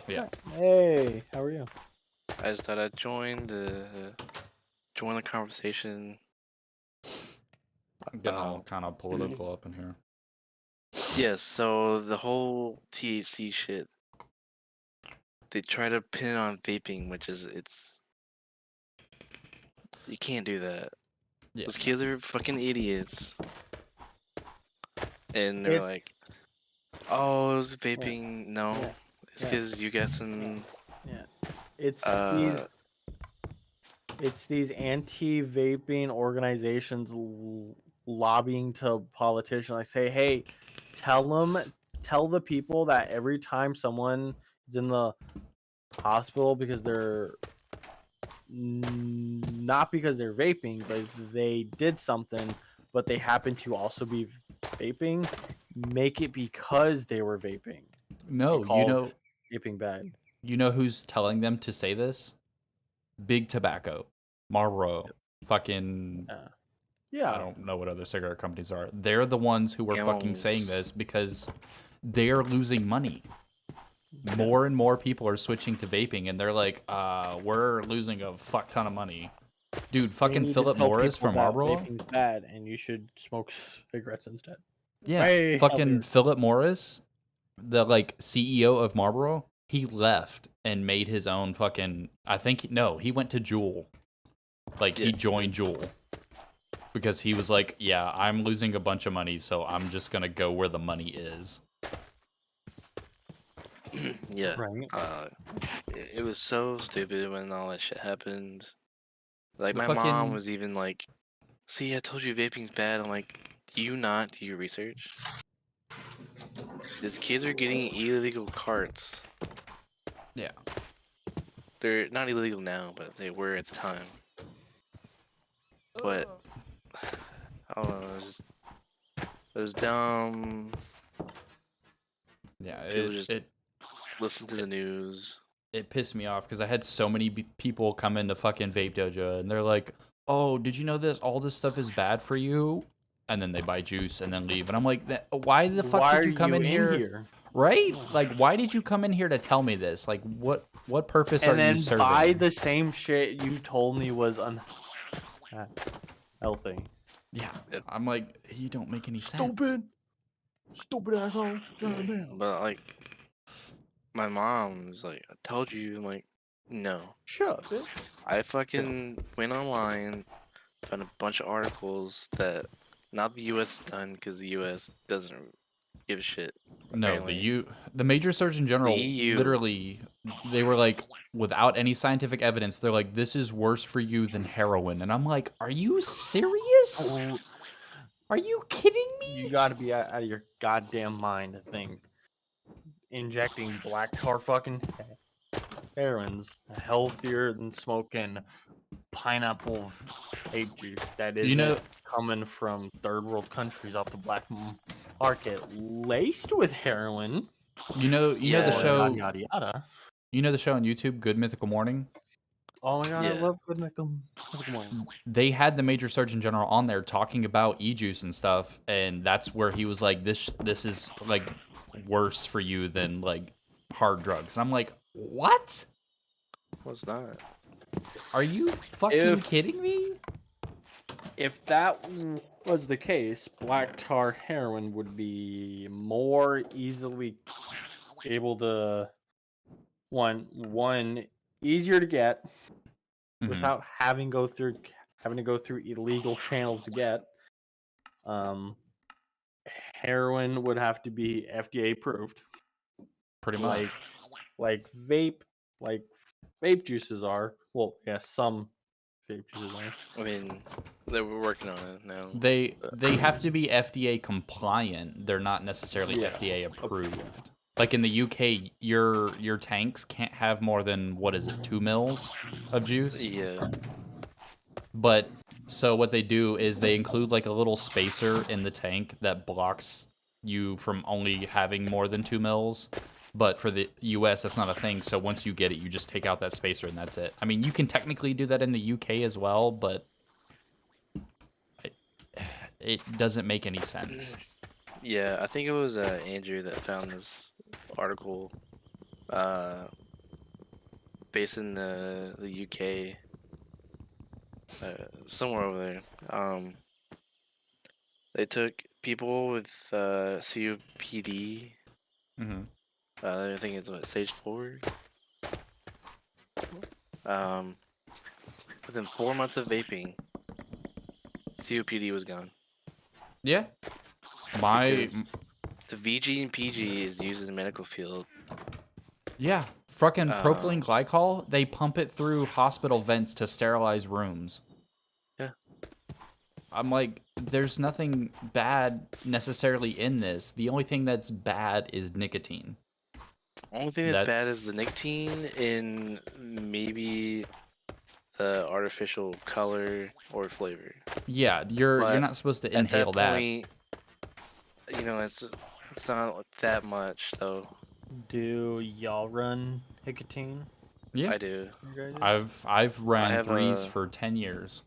Yeah. Hey, how are you? I just thought I'd join the conversation. I'm getting all kind of political up in here. Yes, so the whole THC shit, they try to pin it on vaping, which is you can't do that. Yeah. Those kids are fucking idiots, and they're It- like, "Oh, it's vaping." No, Yeah. it's because you got some. It's Uh, these anti-vaping organizations lobbying to politicians. Like, say, hey, tell the people that every time someone is in the hospital because they're not because they're vaping, but they did something, but they happen to also be vaping, make it because they were vaping. No, Called vaping bad. you know who's telling them to say this? Big Tobacco, Marlboro, fucking Yeah. I don't know what other cigarette companies are. They're the ones who are fucking saying Camels. this because they're losing money. More and more people are switching to vaping, and they're like, we're losing a fuck ton of money. Dude, We fucking need to Philip tell Morris people from that Marlboro? vaping's bad, and you should smoke cigarettes instead. Yeah, Way fucking healthier. Philip Morris, the like CEO of Marlboro, he left and made his own fucking. He went to Juul. Like he Yeah. joined Juul because he was like, yeah, I'm losing a bunch of money, so I'm just gonna go where the money is. Yeah. Right. It was so stupid when all that shit happened. Like, The my mom fucking- was even like, "See, I told you vaping's bad." I'm like, "Do you not do your research? These kids are getting illegal carts. Yeah. They're not illegal now, but they were at the time. But I don't know, it was dumb. Yeah, People just listen to the news. it pissed me off because I had so many people come into fucking Vape Dojo and they're like, "Oh, did you know this? All this stuff is bad for you." And then they buy juice and then leave. And I'm like, "Why the fuck Why did you are come in here? Right? Like, why did you come in here to tell me this? Like, what purpose are And then you serving?" buy the same shit you told me was healthy. Yeah, I'm like, you don't make any sense. Stupid asshole. But like, my mom's like, "I told you." I'm like, "No." Shut up, bitch. I fucking went online, found a bunch of articles that not the U.S. done because the U.S. doesn't give a shit. No, apparently. the major surgeon general EU. literally, they were like, without any scientific evidence, they're like, this is worse for you than heroin. And I'm like, are you serious? Are you kidding me? You gotta be out of your goddamn mind to think injecting black tar fucking heroin's healthier than smoking pineapple vape juice that isn't coming from third world countries off the black market laced with heroin. You know the Yeah. show. Yada yada yada. You know the show on YouTube, Good Mythical Morning. Oh my god, I Yeah. love Good Mythical Morning. They had the major surgeon general on there talking about e-juice and stuff, and that's where he was like, this is like worse for you than like hard drugs. And I'm like, what? What's that? Are you fucking kidding me? If that was the case, black tar heroin would be more easily able to one easier to get, without having to go through illegal channels to get. Heroin would have to be FDA approved, Pretty much. like vape juices are. Well, yeah, some vape juices are. I mean, they were working on it now. They have to be FDA compliant. They're not necessarily Yeah. FDA approved. Like in the UK, your tanks can't have more than, what is it, 2 mils of juice? Yeah. But so what they do is they include like a little spacer in the tank that blocks you from only having more than 2 mils. But for the US, that's not a thing. So once you get it, you just take out that spacer and that's it. I mean, you can technically do that in the UK as well, but it doesn't make any sense. Yeah, I think it was Andrew that found this article based in the UK, somewhere over there. They took people with COPD. Mm-hmm. I think it's what, stage 4. Within 4 months of vaping, COPD was gone. Yeah. Because the VG and PG is used in the medical field. Yeah, fucking propylene glycol, they pump it through hospital vents to sterilize rooms. Yeah. I'm like, there's nothing bad necessarily in this. The only thing that's bad is nicotine. Only thing that's bad is the nicotine and maybe the artificial color or flavor. Yeah, you're not supposed to inhale that. Point, you know, it's not that much though. Do y'all run nicotine? Yeah, I do. I've ran threes for 10 years.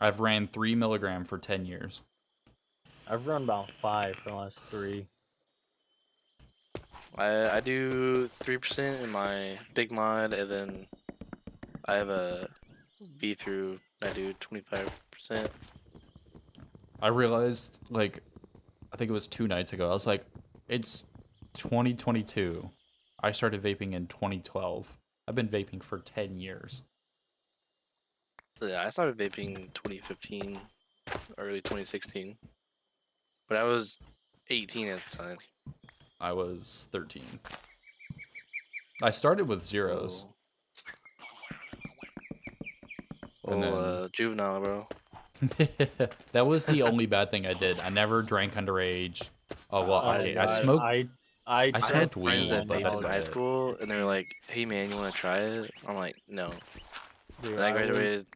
I've ran 3 milligram for 10 years. I've run about 5 for the last 3. I do 3% in my big mod, and then I have a V through. I do 25%. I realized, like, I think it was 2 nights ago. I was like, it's 2022. I started vaping in 2012. I've been vaping for 10 years. Yeah, I started vaping in 2015, early 2016. But I was 18 at the time. I was 13. I started with zeros. And then juvenile, bro. that was the only bad thing I did. I never drank underage. Oh well, okay. I smoked. I smoked weed, but that's in about high it. school, and they're like, "Hey man, you want to try it?" I'm like, "No." Dude, and I graduated,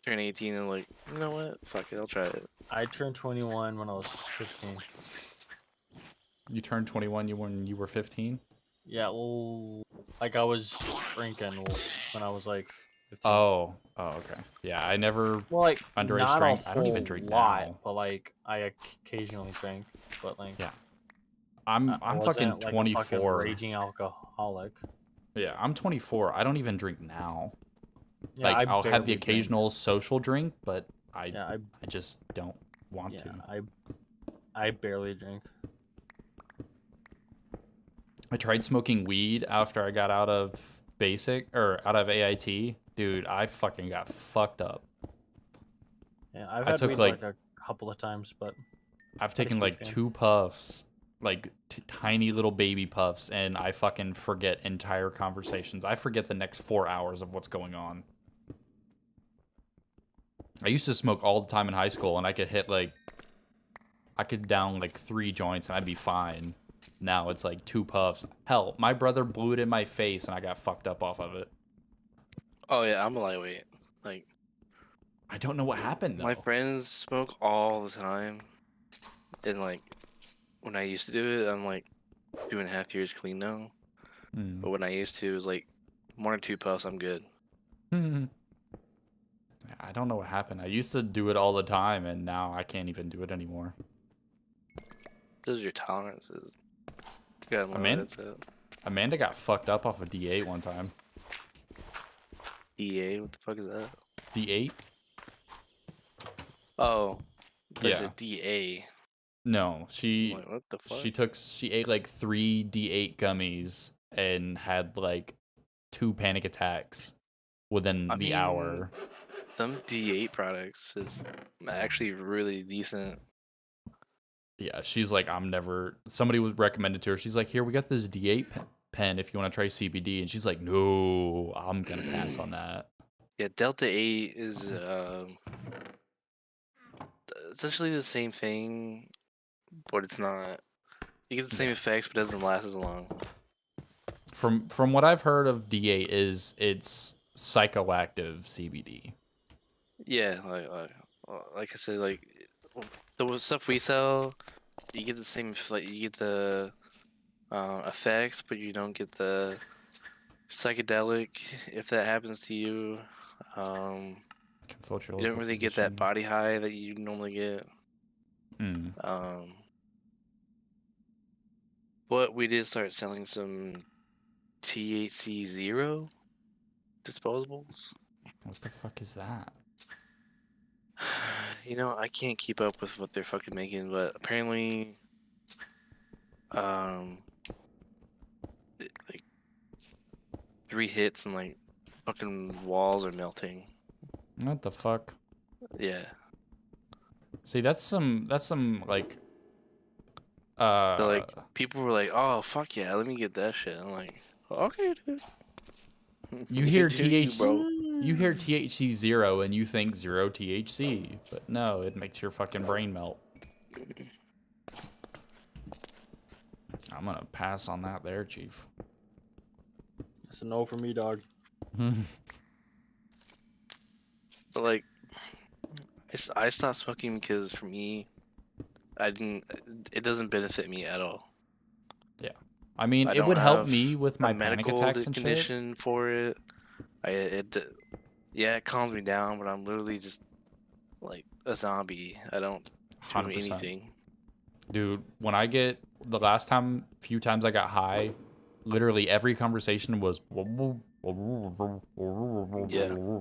turned 18, and like, you know what? Fuck it, I'll try it. I turned 21 when I was 15. You turned 21 when you were 15? Yeah, well, like I was drinking when I was like 15. Oh, okay. Yeah, I never like underage not drank. a I don't even drink lot, now. but like I occasionally drink. But like, yeah, I'm fucking like 24. a fucking raging alcoholic. Yeah, I'm 24. I don't even drink now. Yeah, like I'll have the barely occasional social drink, but I I just don't want to. I barely drink. I tried smoking weed after I got out of out of AIT. Dude, I fucking got fucked up. Yeah, I've had took weed like a couple of times, but I've taken like 2 puffs, like tiny little baby puffs, and I fucking forget entire conversations. I forget the next 4 hours of what's going on. I used to smoke all the time in high school, and I could down like 3 joints and I'd be fine. Now it's like 2 puffs. Hell, my brother blew it in my face and I got fucked up off of it. Oh yeah, I'm a lightweight. Like, I don't know what happened though. My friends smoke all the time, and like when I used to do it, I'm like 2.5 years clean now. But when I used to, it was like 1 or 2 puffs, I'm good. I don't know what happened. I used to do it all the time, and now I can't even do it anymore. Those are your tolerances. You gotta learn Amanda got fucked up off of D8 one time. D8? What the fuck is that? D8? Oh, there's yeah. a DA. No, she like, what the fuck? she ate like 3 D8 gummies and had like 2 panic attacks. within I the mean, hour. Some D8 products is actually really decent. Yeah, she's like, I'm never. Somebody was recommended to her. She's like, here, we got this D8 pen if you want to try CBD. And she's like, no, I'm gonna pass on that. Yeah, Delta 8 is essentially the same thing, but it's not. You get the same effects, but it doesn't last as long. From what I've heard of D8 is it's psychoactive CBD. Yeah, like I said, like the stuff we sell, you get the same, like you get the effects, but you don't get the psychedelic if that happens to you. Consult your You don't local really get physician. that body high that you normally get. Mm. But we did start selling some THC zero disposables. What the fuck is that? You know, I can't keep up with what they're fucking making, but apparently, like 3 hits and like fucking walls are melting. What the fuck? Yeah. See, that's some like So like people were like, "Oh fuck yeah, let me get that shit." I'm like, "Okay, dude." you hear Do you, bro. you hear THC zero and you think zero THC, but no, it makes your fucking brain melt. I'm gonna pass on that there, Chief. That's a no for me, dog. But like, I stopped smoking because for me, it doesn't benefit me at all. Yeah, I mean, I it don't would help have me with my a panic medical attacks and shit. condition for it. Yeah, it calms me down, but I'm literally just like a zombie. I don't do 100%. anything. Dude, when I get the few times I got high, literally every conversation was.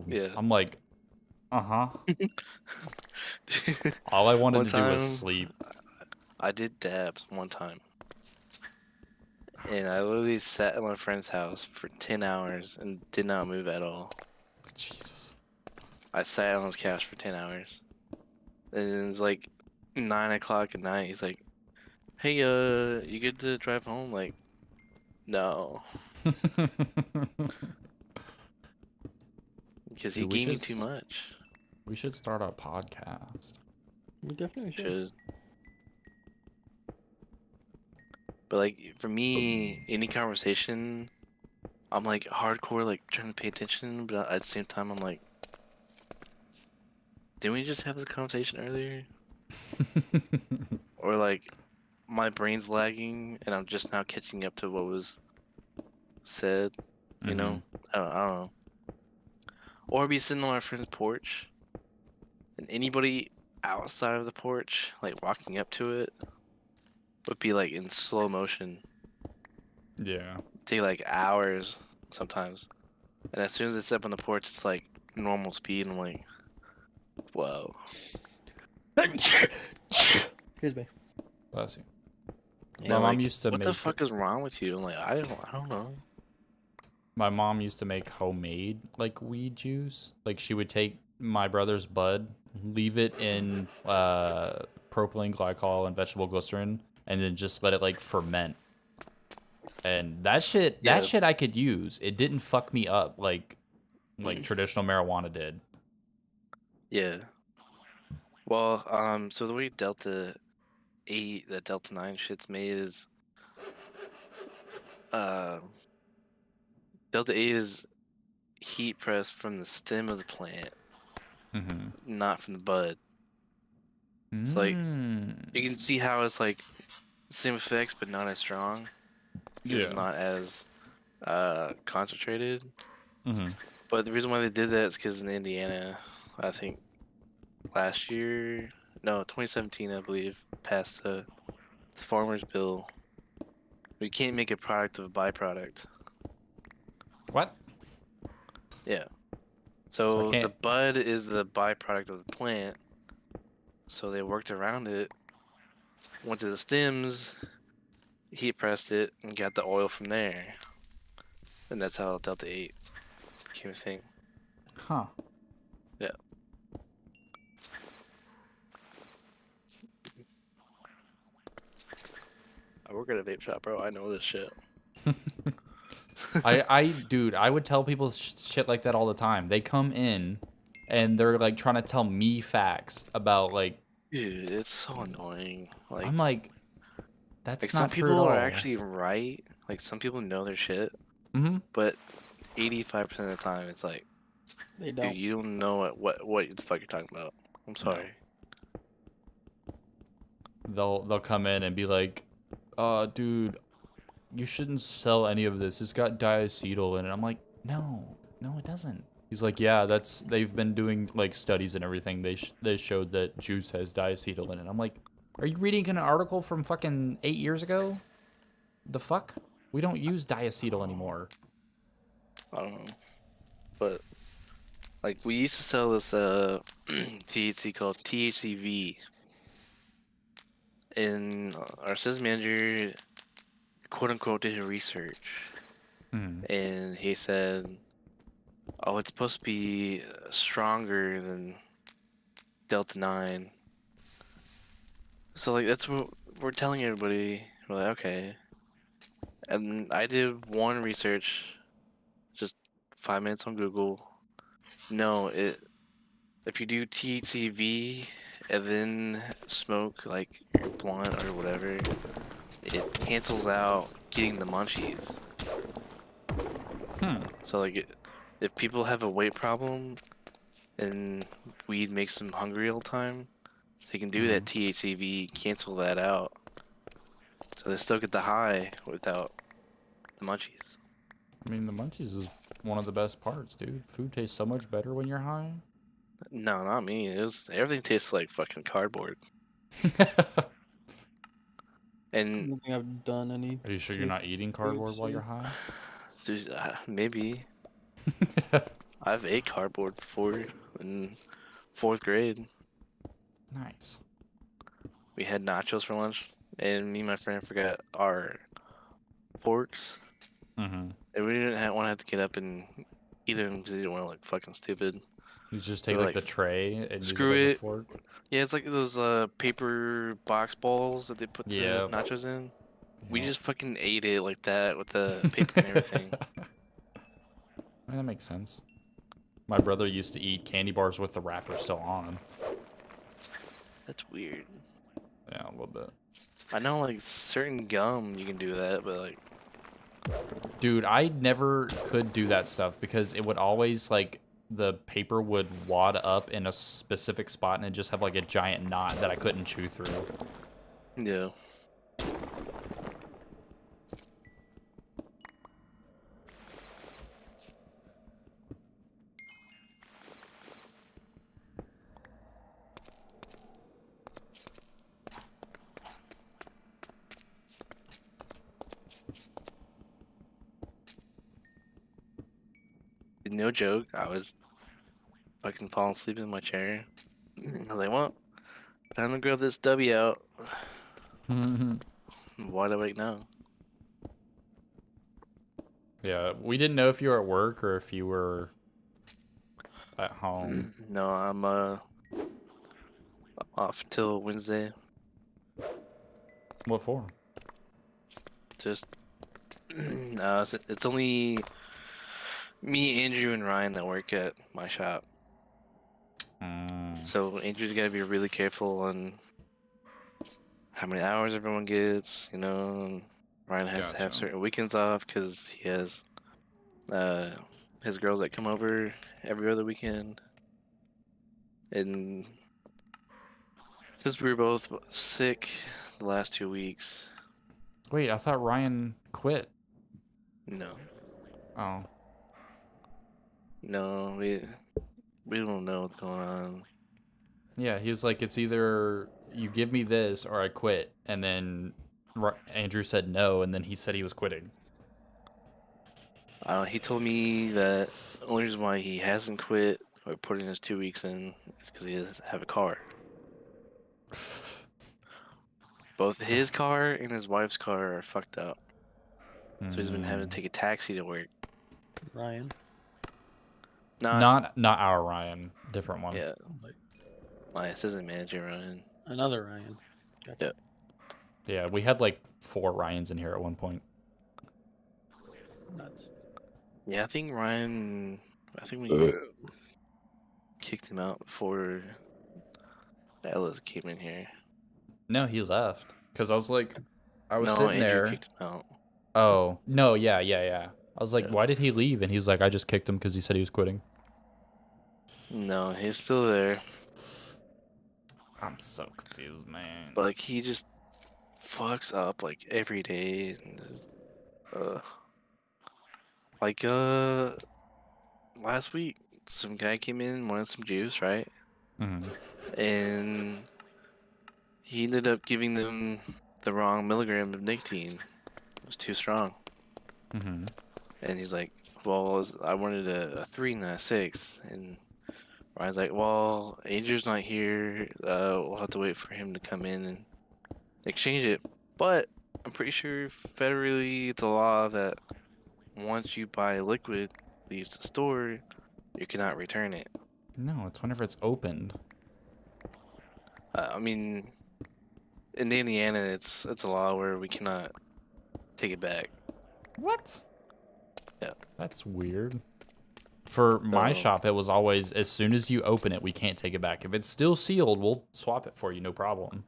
Yeah. I'm like, All I wanted One to do was time, sleep. I did dabs one time. And I literally sat at my friend's house for 10 hours and did not move at all. Jesus. I sat on his couch for 10 hours. And it's like 9 o'clock at night. He's like, "Hey, you good to drive home?" Like, no. Because he Dude, we gave me should too much. We should start a podcast. We definitely should. But like for me, any conversation, I'm like hardcore, like trying to pay attention, but at the same time, I'm like, didn't we just have this conversation earlier? Or like, my brain's lagging, and I'm just now catching up to what was said. You know, I don't know. Or be sitting on my friend's porch, and anybody outside of the porch, like walking up to it, would be like in slow motion. Yeah. Take like hours sometimes. And as soon as it's up on the porch, it's like normal speed. I'm like, whoa. Excuse me. Bless you. Yeah, My mom like, used to what make. the fuck is wrong with you? I'm like, I don't know. My mom used to make homemade like weed juice. Like she would take my brother's bud, leave it in propylene glycol and vegetable glycerin, and then just let it like ferment. And that shit I could use. It didn't fuck me up like traditional marijuana did. Yeah. Well, so the way Delta 8, that Delta 9 shit's made is, Delta 8 is heat pressed from the stem of the plant, not from the bud. So like, you can see how it's like the same effects, but not as strong. It's not as concentrated. But the reason why they did that is because in Indiana, I think last year, no, 2017, I believe, passed the farmer's bill. We can't make a product of a byproduct. What? Yeah. So the bud is the byproduct of the plant. So they worked around it, went to the stems, heat pressed it, and got the oil from there. And that's how Delta 8 became a thing. Huh. Yeah. I work at a vape shop, bro. I know this shit. Dude, I would tell people shit like that all the time. They come in and they're like trying to tell me facts about like. Dude, it's so annoying. Like, I'm like, that's some not true at people are all. actually right. Like, some people know their shit. Mm-hmm. But 85% of the time, it's like, They don't. dude, you don't know what the fuck you're talking about. I'm sorry. They'll come in and be like, dude, you shouldn't sell any of this. It's got diacetyl in it. I'm like, no, it doesn't. He's like, yeah, they've been doing like studies and everything. They showed that juice has diacetyl in it. I'm like, are you reading an article from fucking 8 years ago? The fuck? We don't use diacetyl anymore. I don't know. But, like, we used to sell this THC called THCV. And our sales manager, quote unquote, did his research. And he said, oh, it's supposed to be stronger than 𝕽𝖆𝖛𝖊𝖓. So, like, that's what we're telling everybody. We're like, okay. And I did one research, just 5 minutes on Google. No, if you do THCV and then smoke, like, your blunt or whatever, it cancels out getting the munchies. So, like, if people have a weight problem and weed makes them hungry all the time, they can do that THCV, cancel that out. So they still get the high without the munchies. I mean, the munchies is one of the best parts, dude. Food tastes so much better when you're high. No, not me. Everything tastes like fucking cardboard. I And don't think I've done any. Are you sure you're not eating cardboard while you're high? dude, maybe. I've ate cardboard before in 4th grade. Nice. We had nachos for lunch, and me and my friend forgot our forks. And we didn't want to have to get up and eat them because we didn't want to look fucking stupid. You just take So, like the tray and screw use it as a it. fork. Yeah, it's like those paper box balls that they put the Yeah. nachos in. We Yeah. just fucking ate it like that with the paper and everything. That makes sense. My brother used to eat candy bars with the wrapper still on them. That's weird. Yeah, a little bit. I know, like, certain gum you can do that, but, like... Dude, I never could do that stuff because it would always, like, the paper would wad up in a specific spot and it just have, like, a giant knot that I couldn't chew through. Yeah. No joke, I was fucking falling asleep in my chair. I was like, well, time to grab this W out. Wide awake now. Yeah, we didn't know if you were at work or if you were at home. No, I'm off till Wednesday. What for? Just it's only me, Andrew, and Ryan that work at my shop. So Andrew's gotta be really careful on how many hours everyone gets, you know. And Ryan has to have certain weekends off because he has his girls that come over every other weekend. And since we were both sick the last 2 weeks. Wait, I thought Ryan quit. No. Oh. No, we don't know what's going on. Yeah, he was like, it's either you give me this or I quit. And then Andrew said no, and then he said he was quitting. He told me that the only reason why he hasn't quit or putting his 2 weeks in is because he doesn't have a car. Both his car and his wife's car are fucked up. So he's been having to take a taxi to work. Ryan. Not our Ryan, different one. Yeah. My assistant manager, Ryan. Another Ryan. Gotcha. Yep. Yeah, we had like 4 Ryans in here at one point. Nuts. Yeah, I think we kicked him out before Ellis came in here. No, he left. Because I was like, I was No, sitting Andrew there. kicked him out. Oh, no, yeah. I was like, Yeah. why did he leave? And he was like, I just kicked him because he said he was quitting. No, he's still there. I'm so confused, man. But like he just fucks up like every day. And last week some guy came in, wanted some juice, right? And he ended up giving them the wrong milligram of nicotine. It was too strong. And he's like, well, I wanted a 3 and a 6. And Ryan's like, well, Andrew's not here. We'll have to wait for him to come in and exchange it. But I'm pretty sure federally it's a law that once you buy liquid, leaves the store, you cannot return it. No, it's whenever it's opened. I mean, in Indiana, it's a law where we cannot take it back. What? Yeah. That's weird. For my So- shop, it was always, as soon as you open it, we can't take it back. If it's still sealed, we'll swap it for you, no problem.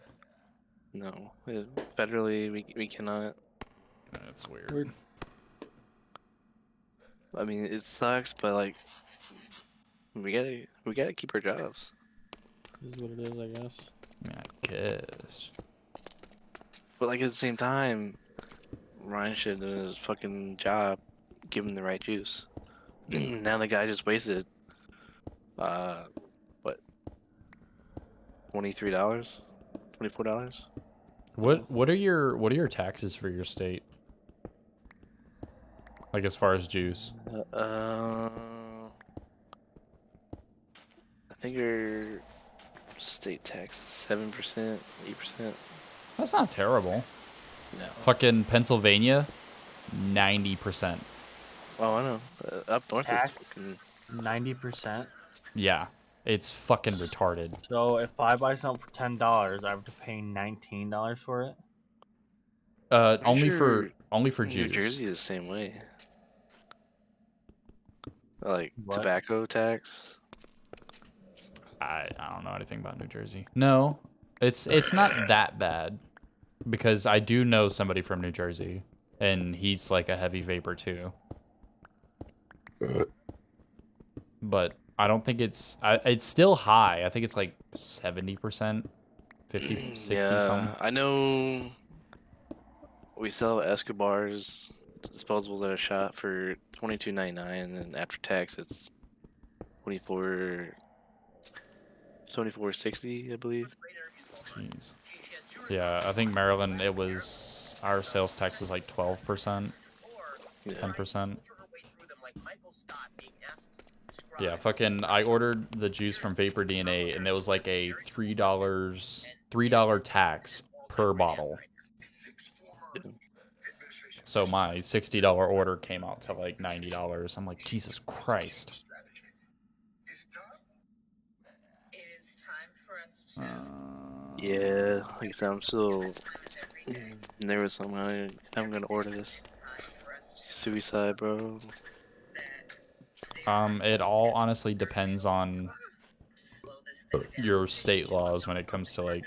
No, federally we cannot. That's weird. Weird. I mean, it sucks, but like, we gotta keep our jobs. This is what it is, I guess. Yeah, I guess. But like at the same time, Ryan should do his fucking job, give him the right juice. Now the guy just wasted, what, $23, $24. What are your taxes for your state? Like as far as juice? I think your state tax is 7%, 8%. That's not terrible. No. Fucking Pennsylvania, 90%. Oh, I know. Up north, Tax? it's fucking 90%. Yeah, it's fucking retarded. So if I buy something for $10, I have to pay $19 for it. Only sure for New juice. Jersey is the same way. Like What? tobacco tax. I don't know anything about New Jersey. No, it's not that bad, because I do know somebody from New Jersey, and he's like a heavy vapor too. But I don't think it's still high. I think it's like 70%, 50, 60 Yeah, something. I know. We sell Escobar's disposables at a shop for $22.99, and then after tax it's $24.60, I believe. Jeez. Yeah, I think Maryland, our sales tax was like 12%, Yeah. 10%. Yeah, fucking, I ordered the juice from Vapor DNA, and it was like a $3 tax per bottle. So my $60 order came out to like $90. I'm like, Jesus Christ. Yeah, like I said, I'm still nervous. I'm gonna order this. Suicide, bro. It all honestly depends on your state laws when it comes to like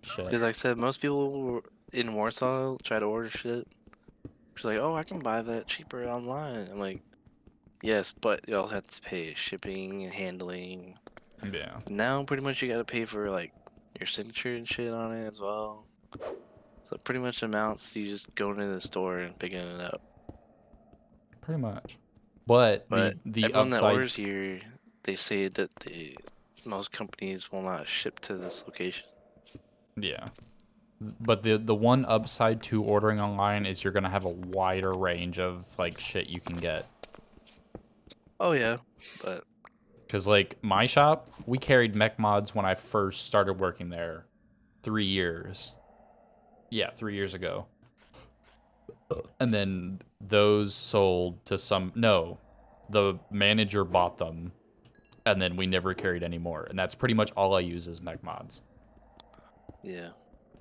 shit. Because like I said, most people in Warsaw try to order shit. She's like, oh, I can buy that cheaper online. I'm like, yes, but you all have to pay shipping and handling. Yeah. Now, pretty much, you gotta pay for like your signature and shit on it as well. So pretty much amounts to you just going to the store and picking it up. Pretty much. But the everyone that upside, orders here, they say that most companies will not ship to this location. yeah. But the one upside to ordering online is you're gonna have a wider range of like shit you can get. Oh yeah, but Cause like my shop, we carried mech mods when I first started working there, 3 years. Yeah, 3 years ago. And then those sold to the manager bought them, and then we never carried any more. And that's pretty much all I use is mech mods. Yeah.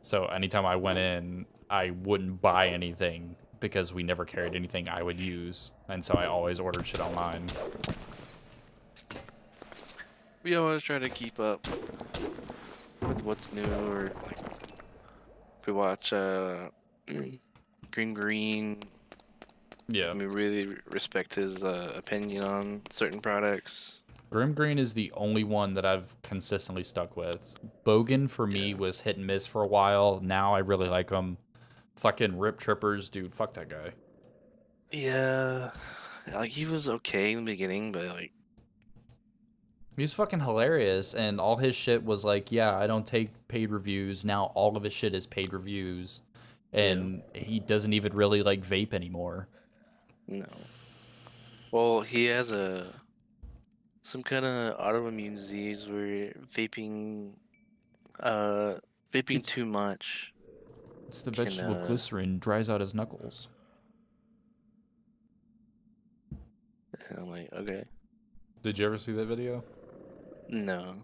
So anytime I went in, I wouldn't buy anything because we never carried anything I would use. And so I always ordered shit online. We always try to keep up with what's new, or like if we watch Green. Yeah. We really respect his opinion on certain products. Grim Green is the only one that I've consistently stuck with. Bogan for me was hit and miss for a while. Now I really like him. Fucking Rip Trippers, dude, fuck that guy. Yeah, like he was okay in the beginning, but like He was fucking hilarious, and all his shit was like, yeah, I don't take paid reviews. Now all of his shit is paid reviews, and he doesn't even really like vape anymore. no. Well, he has some kind of autoimmune disease where vaping too much. It's the vegetable glycerin dries out his knuckles. And I'm like, okay. Did you ever see that video? No.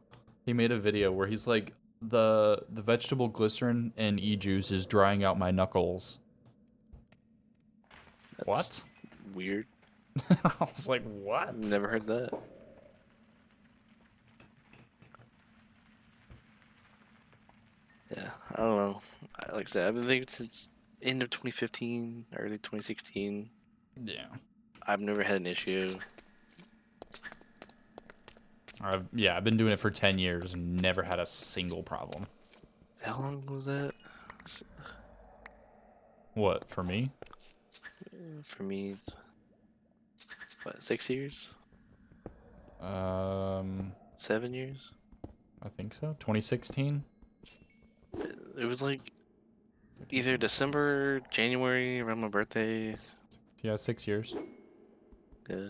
He made a video where he's like, the vegetable glycerin and e-juice is drying out my knuckles. That's What? Weird. I was like, what? Never heard that. Yeah, I don't know. Like I said, I've been vaping since end of 2015, early 2016. Yeah. I've never had an issue. I've been doing it for 10 years and never had a single problem. How long was that? What, for me? For me, what, 6 years? 7 years? I think so. 2016? It was like either December, January, around my birthday. Yeah, 6 years. Yeah.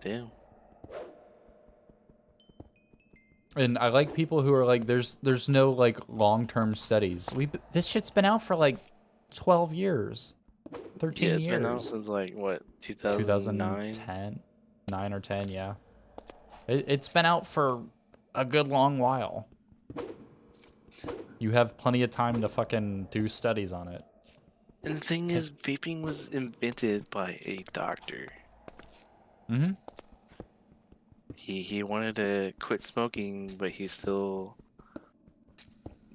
Damn. And I like people who are like, there's no like long-term studies. This shit's been out for like 12 years, 13 Yeah, it's years. been out since like what, 2009? 2010, 9 or 10, yeah. It's been out for a good long while. You have plenty of time to fucking do studies on it. And the thing is, vaping was invented by a doctor. Mm-hmm. He wanted to quit smoking, but he still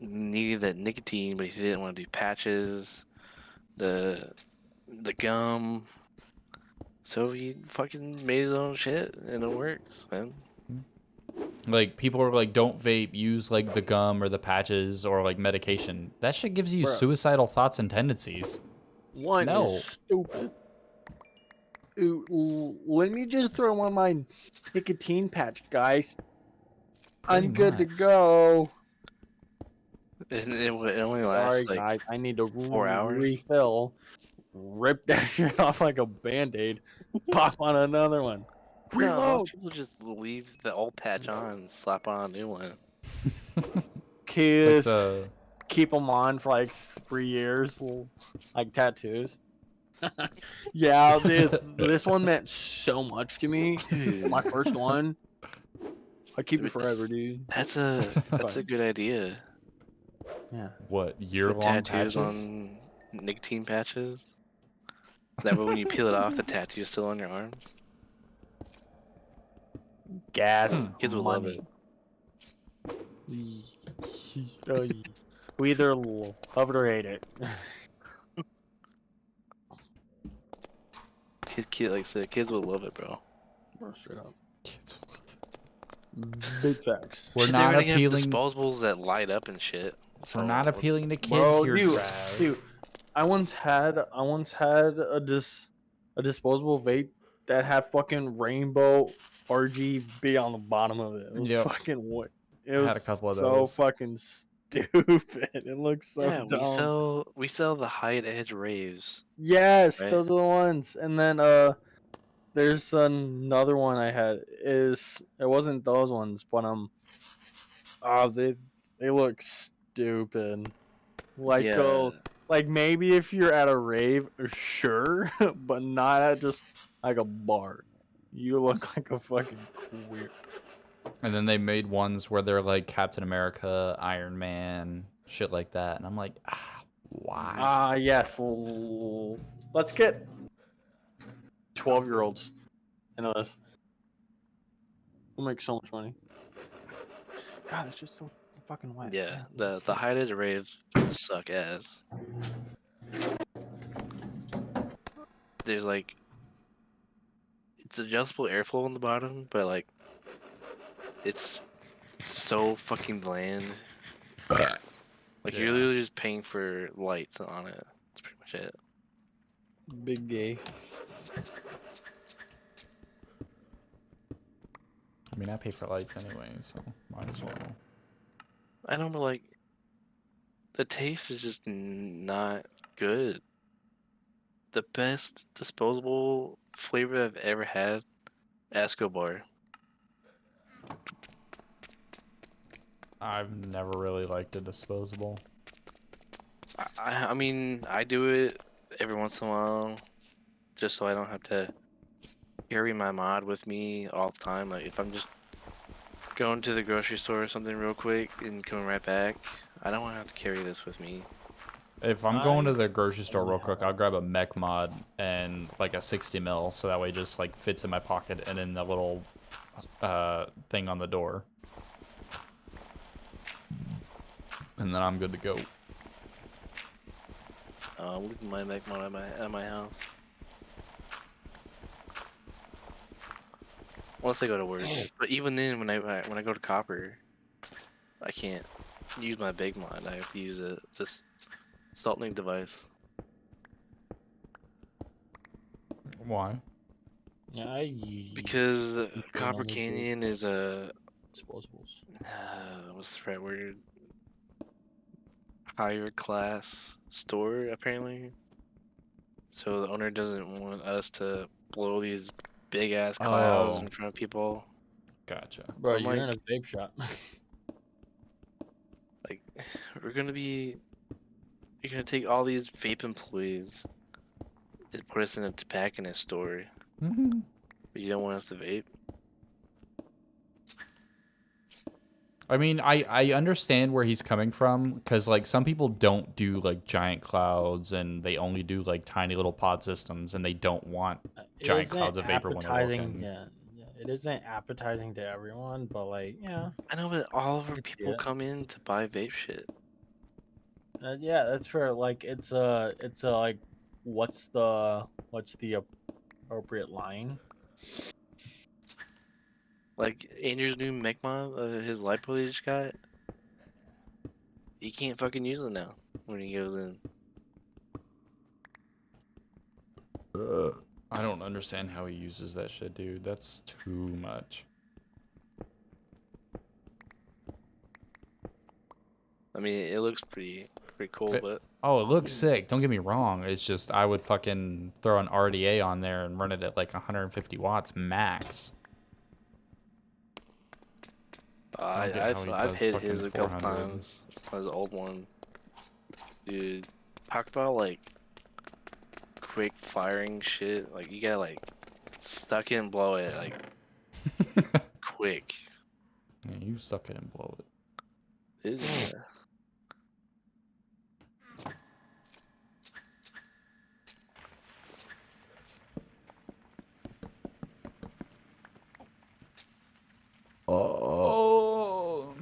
needed that nicotine, but he didn't want to do patches, the gum. So he fucking made his own shit, and it works, man. Like, people are like, don't vape, use like the gum or the patches or like medication. That shit gives you suicidal thoughts and tendencies. One is stupid. Let me just throw on my nicotine patch, guys. I'm good to go. And it only lasts Sorry, like guys. I need to 4 hours. refill. Rip that shit off like a band-aid. Pop on another one. No, Reload. most people just leave the old patch on and slap on a new one. Kids, It's like keep them on for like 3 years, like tattoos. Yeah, this one meant so much to me. My first one. I keep it forever, dude. That's a good idea. Yeah. What, year-long Tattoos patches? on nicotine patches? That way when you peel it off, the tattoo's still on your arm? Gas. Kids will love it. We either love it or hate it. Kids will love it, bro. Straight up. Big facts. We're Shit, not they're gonna appealing. have disposables that light up and shit. We're not appealing to kids Bro, here, dude, Trav. dude, I once had a disposable vape that had fucking rainbow RGB on the bottom of it. It was fucking what? It was had a couple of so those. fucking stupid. It looks so Yeah, dumb. we sell the high edge raves. Yes, right? those are the ones. And then there's another one I had. It wasn't those ones, but they look stupid. Like Yeah. like maybe if you're at a rave, sure, but not at just like a bard. You look like a fucking queer. And then they made ones where they're like Captain America, Iron Man, shit like that. And I'm like, why? Ah, yes. Let's get 12-year-olds into this. We'll make so much money. God, it's just so fucking wet. Yeah, the hided arrays suck ass. There's like it's adjustable airflow on the bottom, but like it's so fucking bland. Like you're literally just paying for lights on it. That's pretty much it. Big gay. I mean, I pay for lights anyway, so might as well. I know, but like the taste is just not good. The best disposable flavor I've ever had, Escobar. I've never really liked a disposable. I mean, I do it every once in a while, just so I don't have to carry my mod with me all the time. Like if I'm just going to the grocery store or something real quick and coming right back, I don't want to have to carry this with me. If I'm going to the grocery store real quick, I'll grab a mech mod and like a 60 mil, so that way it just like fits in my pocket and in the little thing on the door. And then I'm good to go. I'm leaving my mech mod at my house. Once I go to work. But even then, when I go to Copper, I can't use my big mod. I have to use this salting device. Why? Yeah, Because Copper Canyon is a disposables. what's the right word? Higher class store apparently. So the owner doesn't want us to blow these big ass clouds in front of people. Gotcha. Bro, I'm you're like- in a vape shop. Like, you're gonna take all these vape employees and put us in a tobacconist store, but you don't want us to vape? I mean, I understand where he's coming from, because like some people don't do like giant clouds and they only do like tiny little pod systems, and they don't want giant clouds of vapor when they're working. Yeah, it isn't appetizing to everyone, but like, yeah. I know, but all of our could see people it. come in to buy vape shit. Yeah, that's fair. Like, it's a like, what's the appropriate line? Like Andrew's new mech mod, his lipo he just got. He can't fucking use it now when he goes in. I don't understand how he uses that shit, dude. That's too much. I mean, it looks pretty cool, but Oh, it looks sick. Don't get me wrong. It's just I would fucking throw an RDA on there and run it at like 150 watts max. I've hit his a couple times. His old one, dude. Talk about like quick firing shit. Like you gotta like stuck it and blow it like quick. Yeah, you suck it and blow it. Yeah. Oh.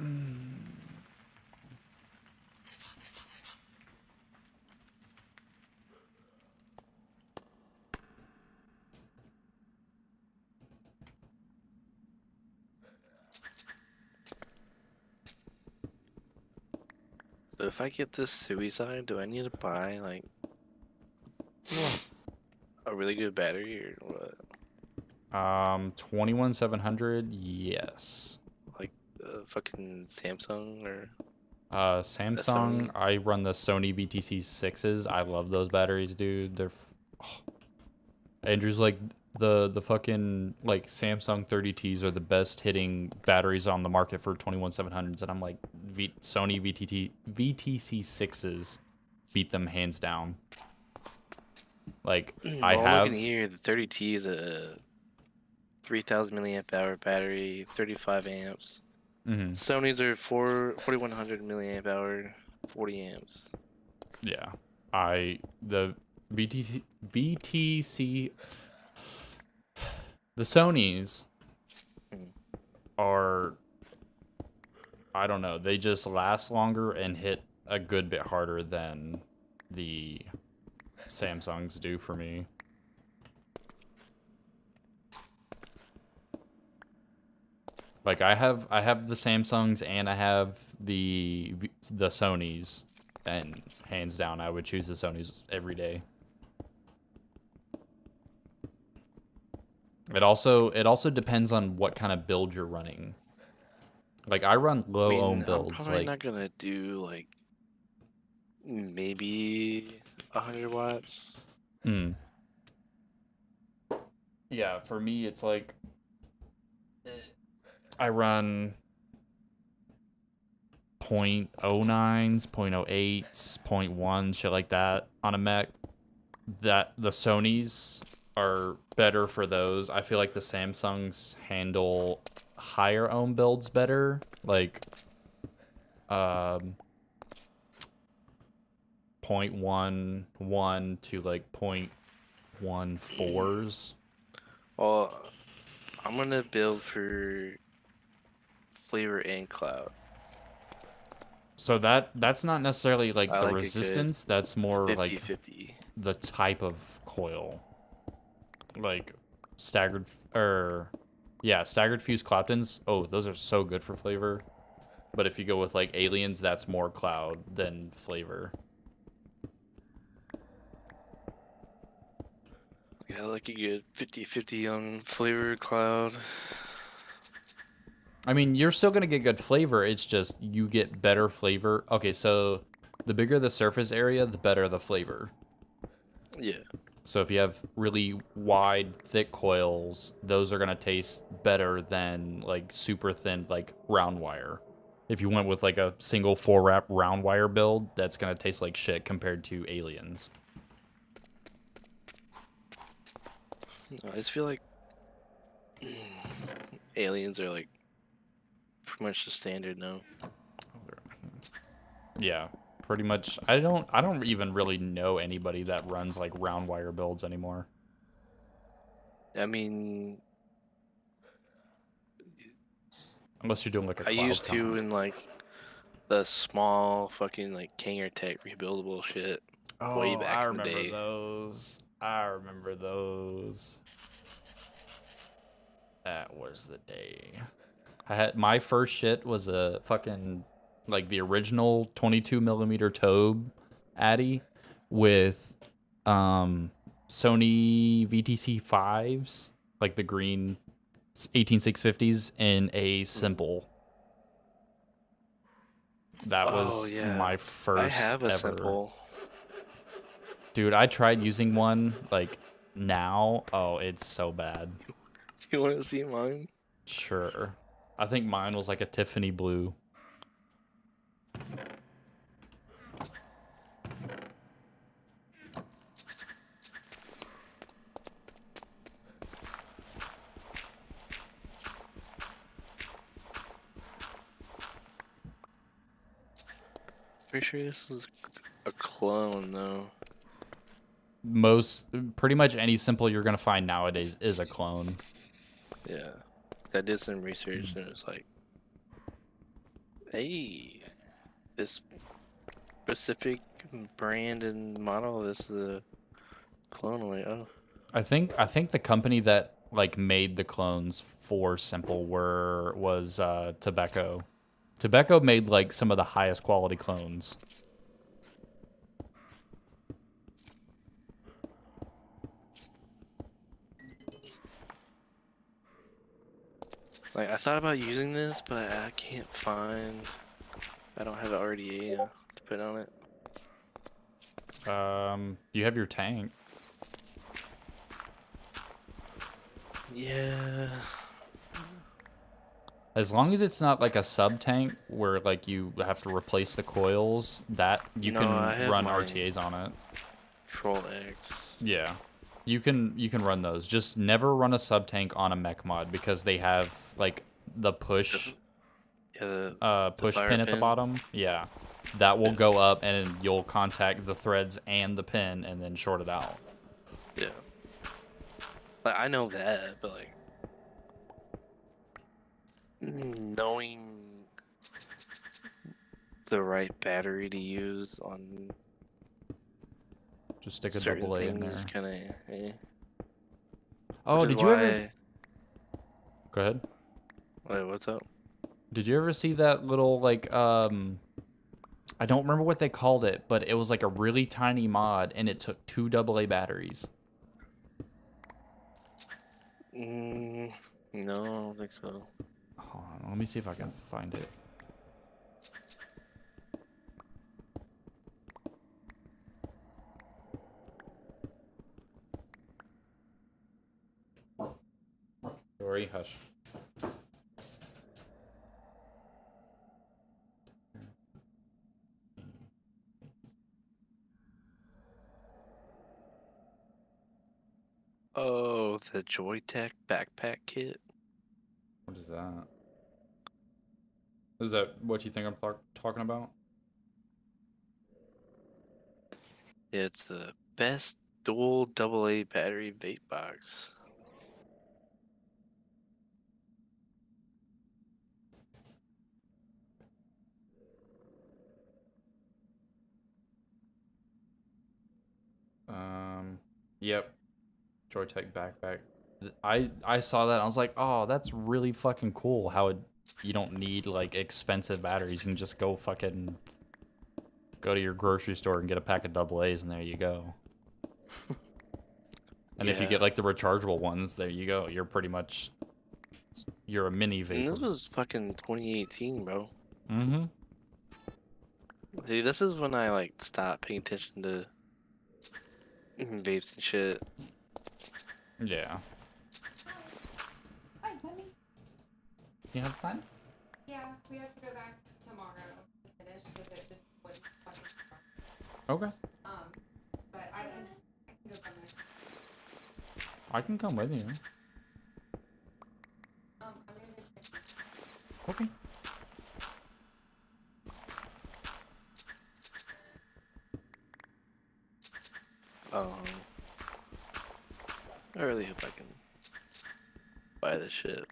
So if I get this suicide, do I need to buy like a really good battery or what? 21700, yes. Like fucking Samsung or Samsung, Sony? I run the Sony VTC6s. I love those batteries, dude. They're Andrew's like the fucking like Samsung 30Ts are the best hitting batteries on the market for 21700s, and I'm like Sony VTC6s beat them hands down. Like I Well, have. looking here, the 30T is a 3,000 milliamp hour battery, 35 amps. Mhm. Sony's are 4,100 milliamp hour, 40 amps. Yeah, the VTC the Sonys Mm. are, I don't know, they just last longer and hit a good bit harder than the Samsungs do for me. Like I have the Samsungs and I have the Sonys, and hands down I would choose the Sonys every day. It also depends on what kind of build you're running. Like I run low ohm I'm builds. probably Like not gonna do like maybe 100 watts. Yeah, for me it's like I run 0.09s, 0.08s, 0.1, shit like that on a mech. That the Sonys are better for those. I feel like the Samsungs handle higher ohm builds better. Like 0.11 to like 0.14s. Well, I'm gonna build for flavor and cloud. So that's not necessarily like I the like a good resistance, that's more 50-50. like the type of coil. Like staggered staggered fuse Claptons. Oh, those are so good for flavor. But if you go with like aliens, that's more cloud than flavor. Yeah, I like a good 50-50 on flavor cloud. I mean, you're still gonna get good flavor. It's just you get better flavor. Okay, so the bigger the surface area, the better the flavor. Yeah. So if you have really wide, thick coils, those are gonna taste better than like super thin, like round wire. If you went with like a single 4-wrap round wire build, that's gonna taste like shit compared to aliens. I just feel like aliens are like pretty much the standard now. Yeah, pretty much. I don't even really know anybody that runs like round wire builds anymore. I mean, Unless you're doing like a I cloud used to con. in like the small fucking like Kanger Tech rebuildable shit way Oh, back I in the remember day. those. I remember those. That was the day. I had my first shit was a fucking like the original 22mm Tobe Addy with Sony VTC 5s, like the green 18650s in a simple. That was my I first have a ever. simple. Dude, I tried using one like now. Oh, it's so bad. You want to see mine? Sure. I think mine was like a Tiffany blue. Pretty sure this is a clone though. Pretty much any simple you're gonna find nowadays is a clone. Yeah. I did some research and it's like, hey, this specific brand and model, this is a clone. I'm like, oh. I think the company that like made the clones for simple was Tobacco. Tobacco made like some of the highest quality clones. Like, I thought about using this, but I can't find. I don't have an RDA to put on it. You have your tank. Yeah. As long as it's not like a sub tank where like you have to replace the coils, that you No, can I have run mine. RTAs on it. Troll X. Yeah. You can run those. Just never run a sub tank on a mech mod because they have like the push push fire pin at the pin. bottom. Yeah. That will go up and you'll contact the threads and the pin and then short it out. Yeah. Like I know that, but like knowing the right battery to use on Just stick a certain double A in things there. is kind of eh. Oh, did you ever? Go ahead. Wait, what's up? Did you ever see that little like I don't remember what they called it, but it was like a really tiny mod and it took 2 AA batteries. No, I don't think so. Hold on, let me see if I can find it. Dory, hush. Oh, the Joytech backpack kit. What is that? Is that what you think I'm talking about? Yeah, it's the best dual AA battery vape box. Yep. Joytech backpack. I saw that and I was like, oh, that's really fucking cool. How you don't need like expensive batteries. You can just go fucking go to your grocery store and get a pack of AA's and there you go. And if you get like the rechargeable ones, there you go. You're pretty much you're a mini vapor. And this was fucking 2018, bro. Mm-hmm. See, this is when I like stopped paying attention to vapes and shit. Yeah. Hi, Tommy. You have fun? Yeah, we have to go back tomorrow to finish because it just wouldn't fucking start. Okay. But I can go by myself. I can come with you. I'm gonna go check. Okay. I really hope I can buy this shit.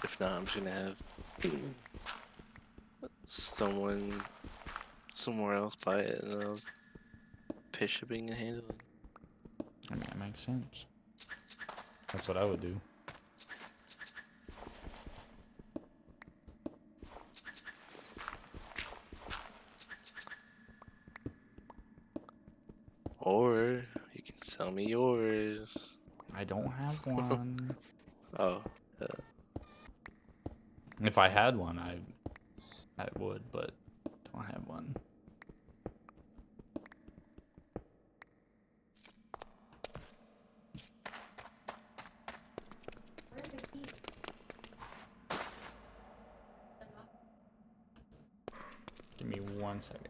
If not, I'm just gonna have someone somewhere else buy it and I'll pay shipping and handling. I mean, it makes sense. That's what I would do. Or you can sell me yours. I don't have one. Oh, If I had one, I would, but don't have one. Where's the keys? Give me 1 second.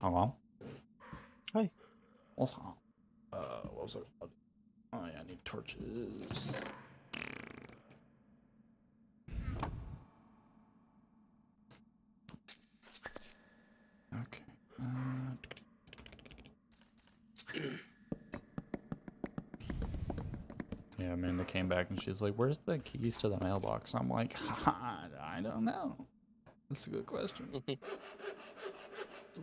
Hello? Hi. What's up? What was it? Oh yeah, I need torches. Okay. Yeah, Amanda came back and she's like, "Where's the keys to the mailbox?" I'm like, I don't know. That's a good question.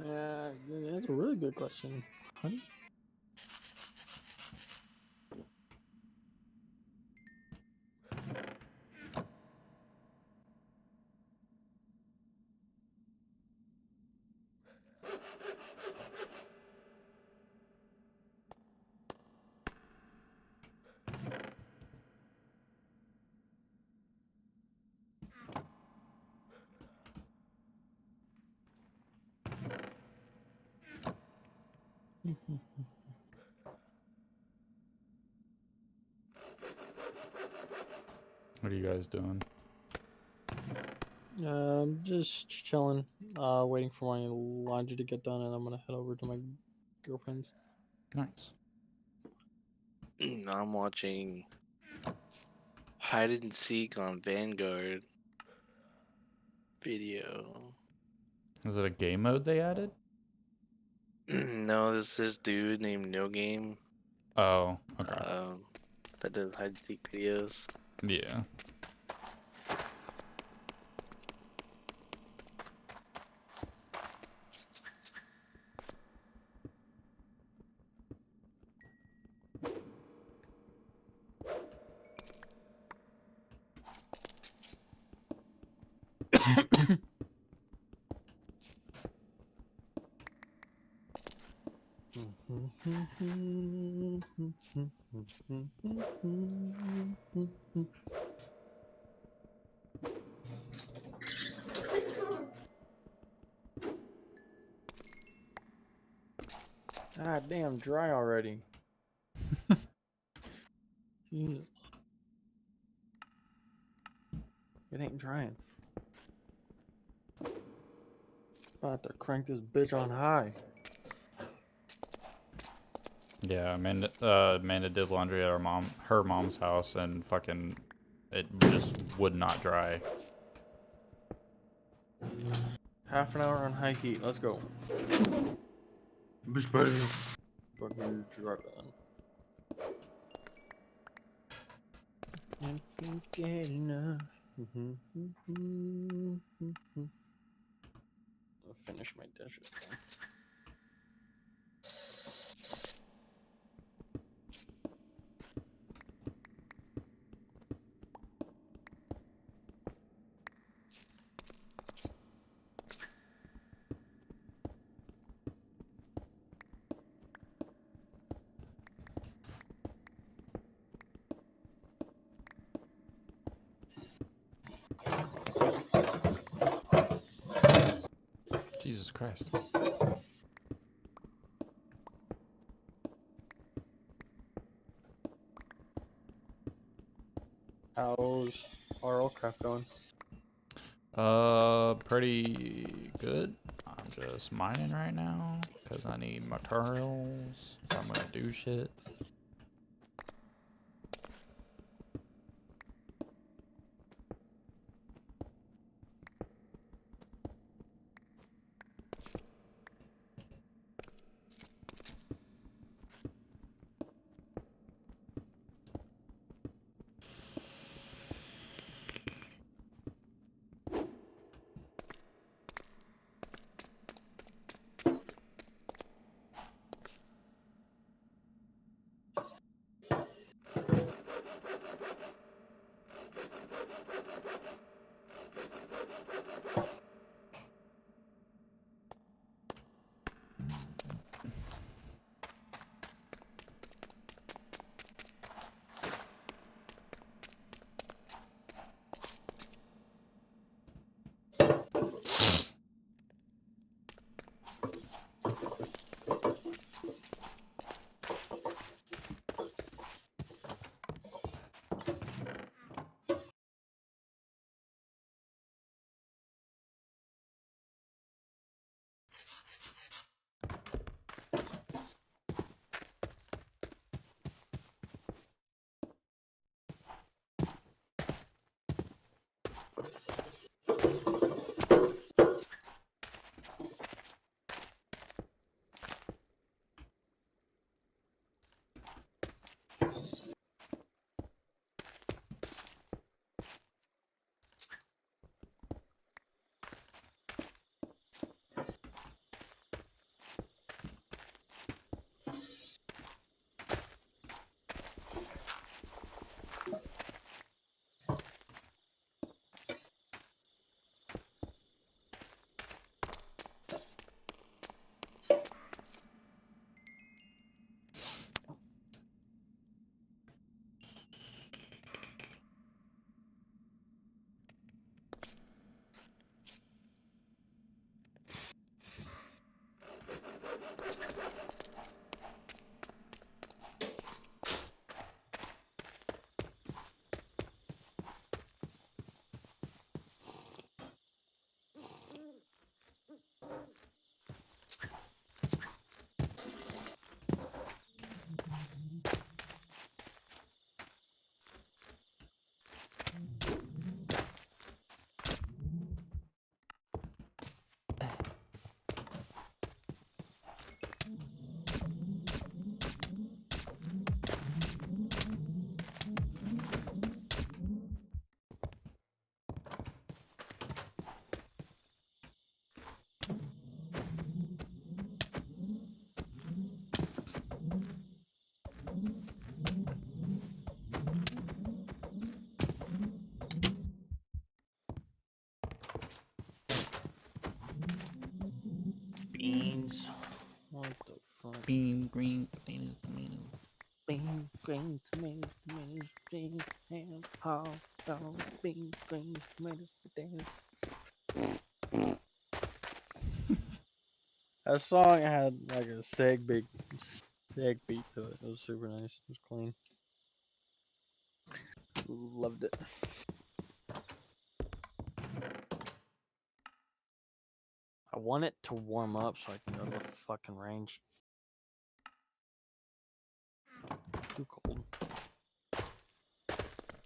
Yeah, that's a really good question, honey. What are you guys doing? Just chilling, waiting for my laundry to get done, and I'm gonna head over to my girlfriend's. Nice. I'm watching Hide and Seek on Vanguard video. Is it a game mode they added? No, this dude named No Game. Oh, okay. That does hide and seek videos. Yeah. God damn, dry already. Jesus. It ain't drying. About to crank this bitch on high. Yeah, Amanda did laundry at her mom's house, and fucking, it just would not dry. Half an hour on high heat. Let's go. Bitch, baby. Fucking dripping. I can't get enough. I'll finish my dishes. Then. Jesus Christ. How's RLCraft going? Pretty good. I'm just mining right now because I need materials. So I'm gonna do shit. Beans. What the fuck? Bean, green, potatoes, tomatoes. Bean, green, tomatoes, tomatoes, beans, ham, hog, dog, bean, green, tomatoes, potatoes. That song had like a seg beat to it. It was super nice. It was clean. Loved it. I want it to warm up so I can go to the fucking range. Too cold.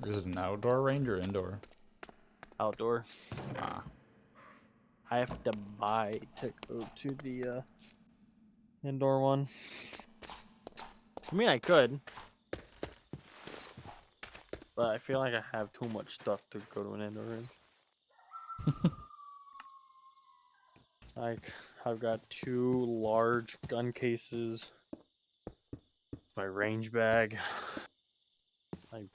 Is it an outdoor range or indoor? Outdoor. Ah. I have to buy to go to the indoor one. I mean, I could, but I feel like I have too much stuff to go to an indoor range. Like, I've got 2 large gun cases, my range bag, like,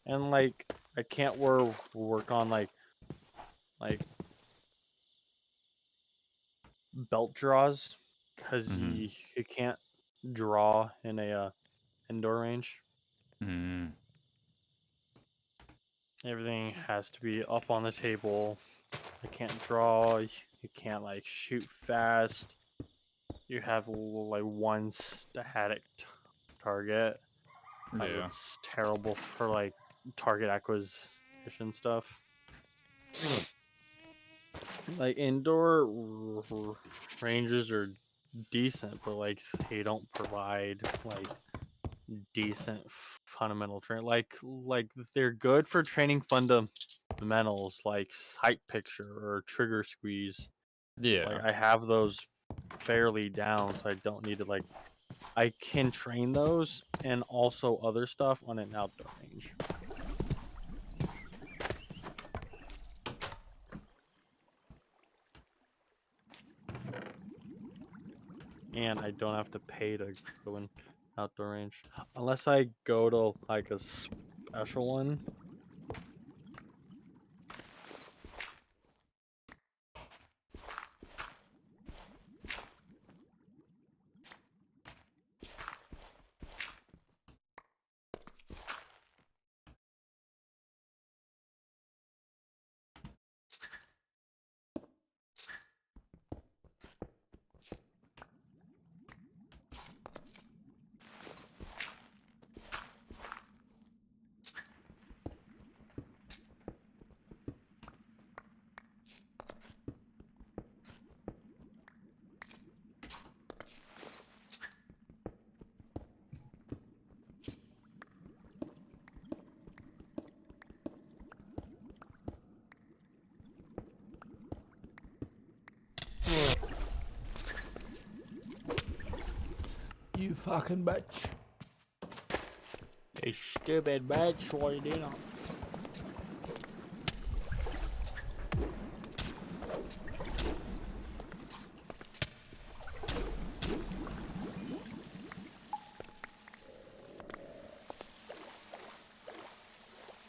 and like I can't work on like belt draws because you can't draw in a indoor range. Everything has to be up on the table. I can't draw. You can't like shoot fast. You have like one static target. Like, Yeah. it's terrible for like target acquisition stuff. Like indoor ranges are decent, but like they don't provide like decent fundamental train. Like they're good for training fundamentals like sight picture or trigger squeeze. Yeah. Like I have those fairly down, so I don't need to like. I can train those and also other stuff on an outdoor range. And I don't have to pay to go in outdoor range unless I go to like a special one. You fucking bitch. A stupid bitch, what you doing?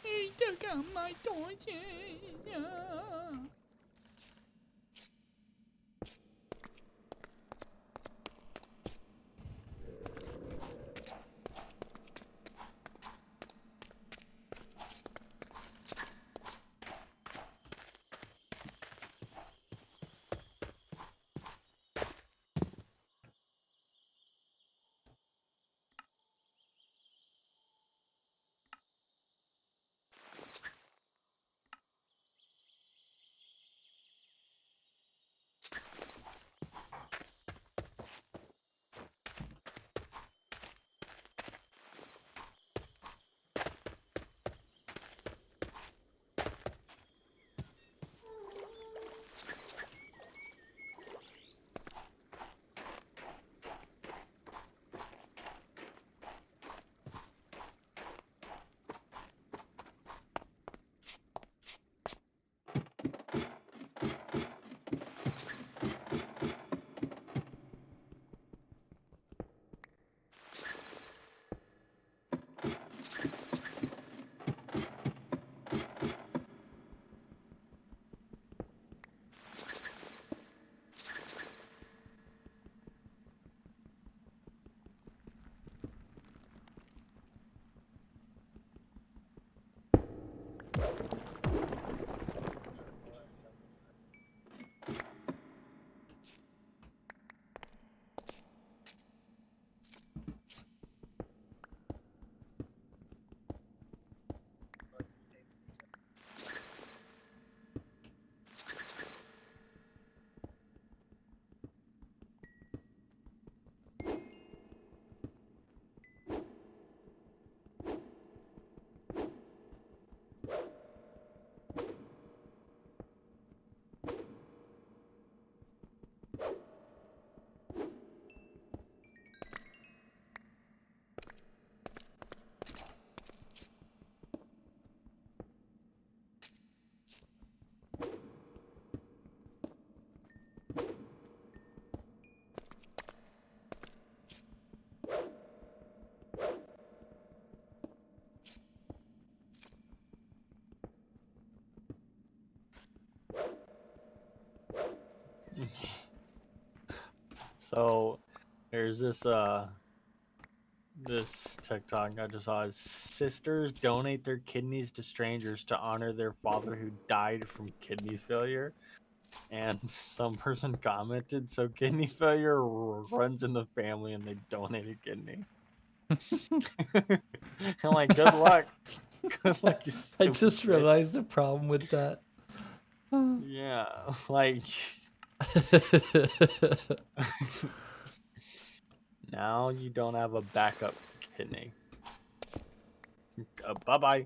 He took out my torches. So there's this TikTok I just saw. Sisters donate their kidneys to strangers to honor their father who died from kidney failure. And some person commented, so kidney failure runs in the family and they donate a kidney. I'm like, good luck. Good luck, you I stupid just bitch. realized the problem with that. Yeah, like now you don't have a backup kidney. Bye bye.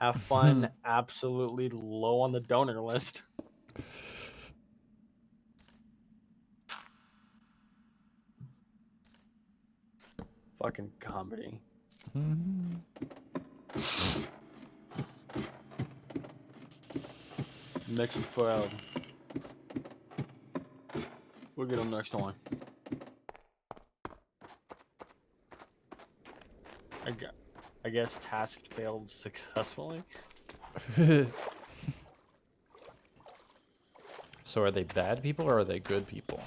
Have fun. Absolutely low on the donor list. Fucking comedy. Next for we'll get them next one. I guess task failed successfully. So are they bad people or are they good people?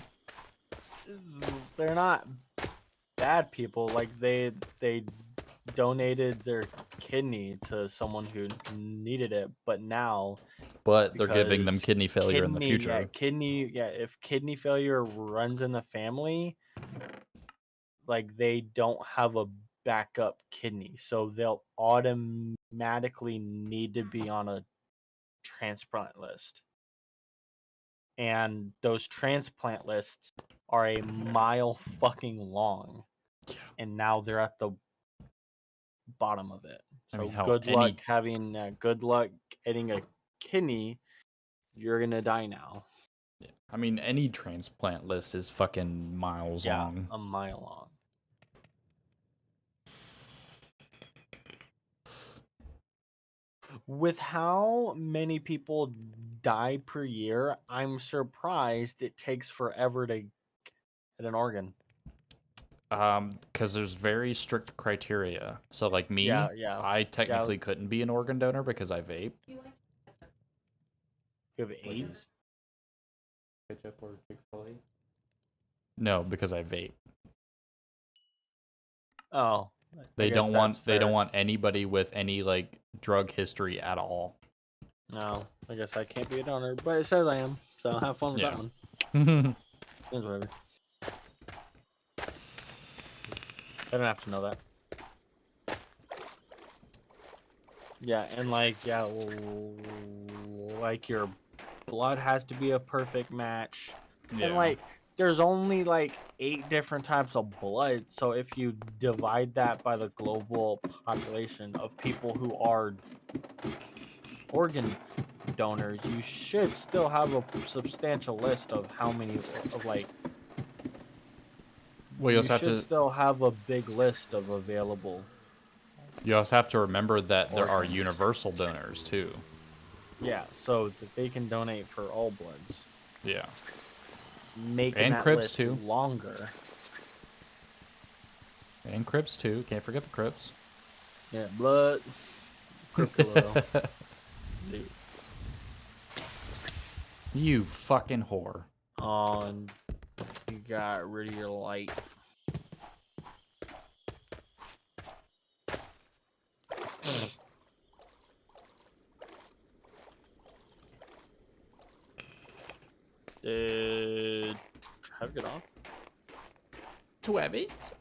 They're not bad people. Like they donated their kidney to someone who needed it, but now But they're giving them because kidney failure in the future. if kidney failure runs in the family, like they don't have a backup kidney, so they'll automatically need to be on a transplant list. And those transplant lists are a mile fucking long. Yeah. And now they're at the bottom of it. So I mean, hell, good luck getting a kidney. You're gonna die now. Yeah. I mean, any transplant list is fucking miles long. A mile long. With how many people die per year, I'm surprised it takes forever to get an organ. Because there's very strict criteria. So, like me, Yeah. I technically couldn't be an organ donor because I vape. You like You have AIDS? Ketchup or Chick-fil-A? No, because I vape. Oh. They don't want anybody with any like drug history at all. No, I guess I can't be a donor, but it says I am, so have fun with that one. It's whatever. I don't have to know that. Yeah, and like like your blood has to be a perfect match. Yeah. And like there's only like 8 different types of blood, so if you divide that by the global population of people who are organ donors, you should still have a substantial list of how many of like Well, you also have to still have a big list of available. You also have to remember that there are organs. universal donors too. Yeah, so that they can donate for all bloods. Yeah. Making And that Crips list too. longer. And Crips too. Can't forget the Crips. Yeah, blood. Crypto. Dude. You fucking whore. On you got rid of your light. Did Trav get off? Travis?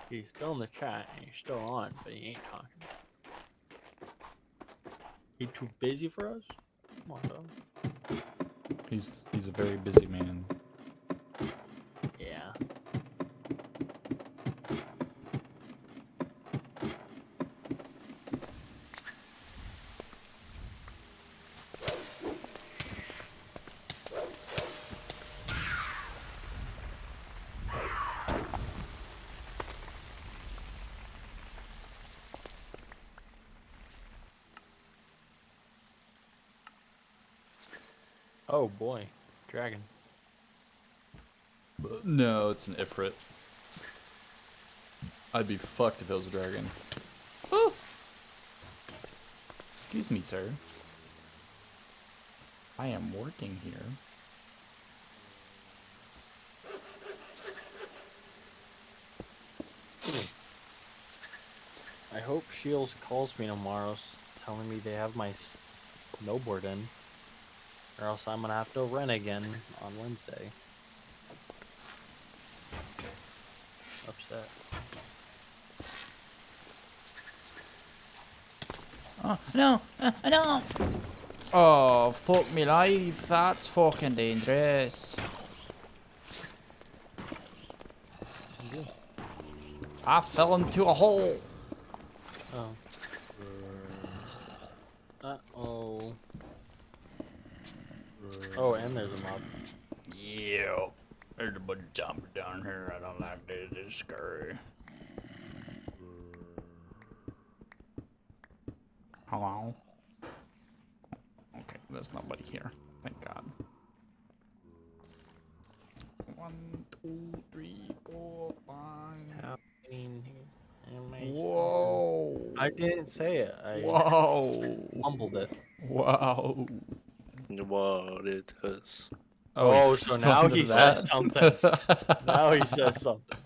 He's still in the chat and he's still on, but he ain't talking. He too busy for us? Come on, dog. He's a very busy man. Yeah. Oh boy, dragon. No, it's an Ifrit. I'd be fucked if it was a dragon. Oh! Excuse me, sir. I am working here. I hope Shields calls me tomorrow telling me they have my snowboard in. Or else I'm gonna have to rent again on Wednesday. Upset. Oh, no, no. Oh, fuck me life. That's fucking dangerous. I fell into a hole. Oh. Uh-oh. Oh, and there's a mob. Yeah. There's a bunch of zombies down here. I don't like this. It's scary. Hello? Okay, there's nobody here. Thank God. 1, 2, 3, 4, 5. Whoa! I didn't say it. I Whoa! mumbled it. Wow! What it does. Oh, you so now responded he to says that? something. Now he says something.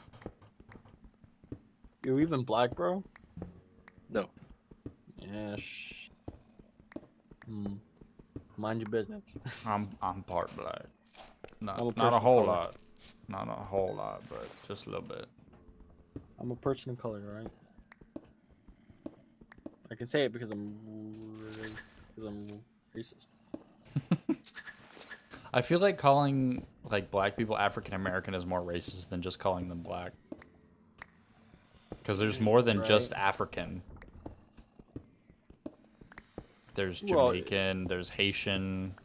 You even black, bro? No. Yeah. Mind your business. I'm part black. I'm a Not a person of whole color. lot. Not a whole lot, but just a little bit. I'm a person of color, right? I can say it because I'm racist. I feel like calling like black people African American is more racist than just calling them black. Because there's more than just African. There's Jamaican, there's Haitian.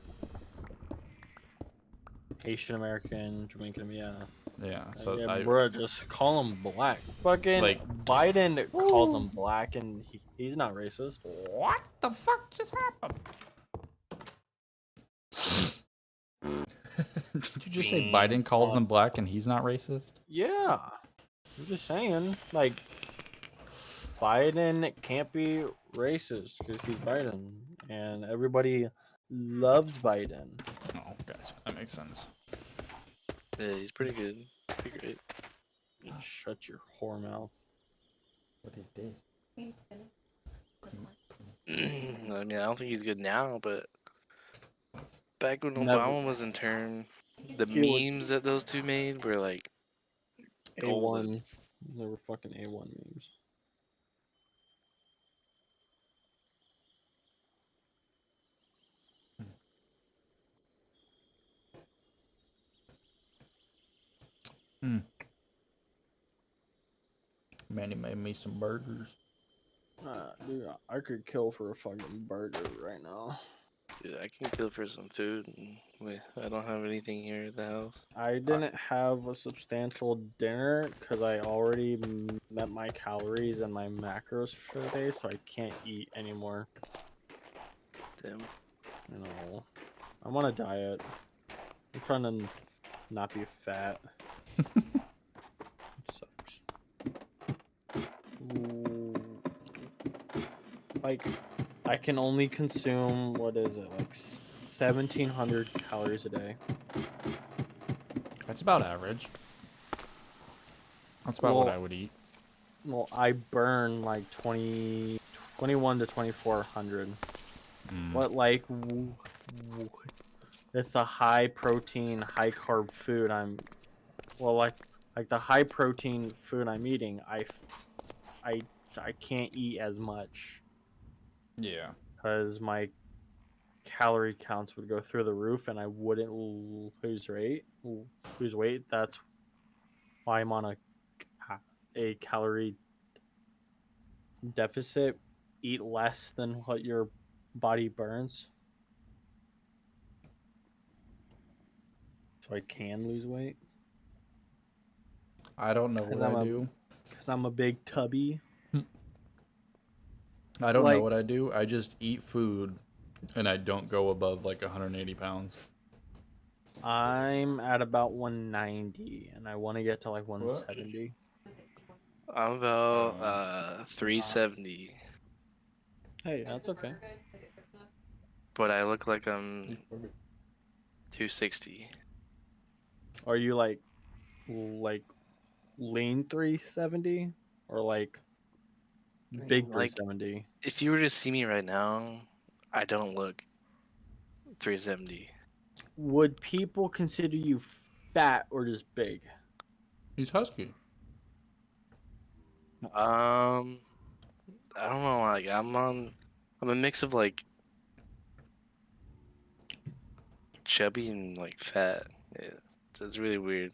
Asian American, Jamaican, yeah. Yeah, so Yeah, I bro, just call him black. Fucking like Biden calls him black, and he's not racist. what the fuck just happened? Did you just say Biden calls them black and he's not racist? Yeah, I'm just saying, like, Biden can't be racist because he's Biden, and everybody loves Biden. Oh, gotcha. That makes sense. Yeah, he's pretty good. Pretty great. Shut your whore mouth. What is this? He's finished. I mean, I don't think he's good now, but back when Never. Obama was in term, the He was memes that those two made were like golden. A1. They were fucking A1 memes. Manny made me some burgers. Dude, I could kill for a fucking burger right now. Dude, I can kill for some food. And I don't have anything here at the house. I didn't have a substantial dinner because I already met my calories and my macros for the day, so I can't eat anymore. Damn. You know, I'm on a diet. I'm trying to not be fat. It sucks. Ooh. Like, I can only consume, what is it, like 1,700 calories a day. That's about average. That's about what I would eat. Well, I burn like 21 to 2,400. What, like, it's a high protein, high carb food like the high protein food I'm eating, I can't eat as much. Yeah. Because my calorie counts would go through the roof and I wouldn't lose weight. That's why I'm on a calorie deficit. Eat less than what your body burns, so I can lose weight. I don't know what I do. Because I'm a big tubby. I don't know what I do. I just eat food and I don't go above like 180 pounds. I'm at about 190 and I want to get to like 170. I'm about 370. Hey, that's okay. But I look like I'm 260. Are you like lean 370 or like Big Like, 370. if you were to see me right now, I don't look 370. Would people consider you fat or just big? He's husky. I don't know. Like, I'm a mix of like chubby and like fat. Yeah, it's really weird.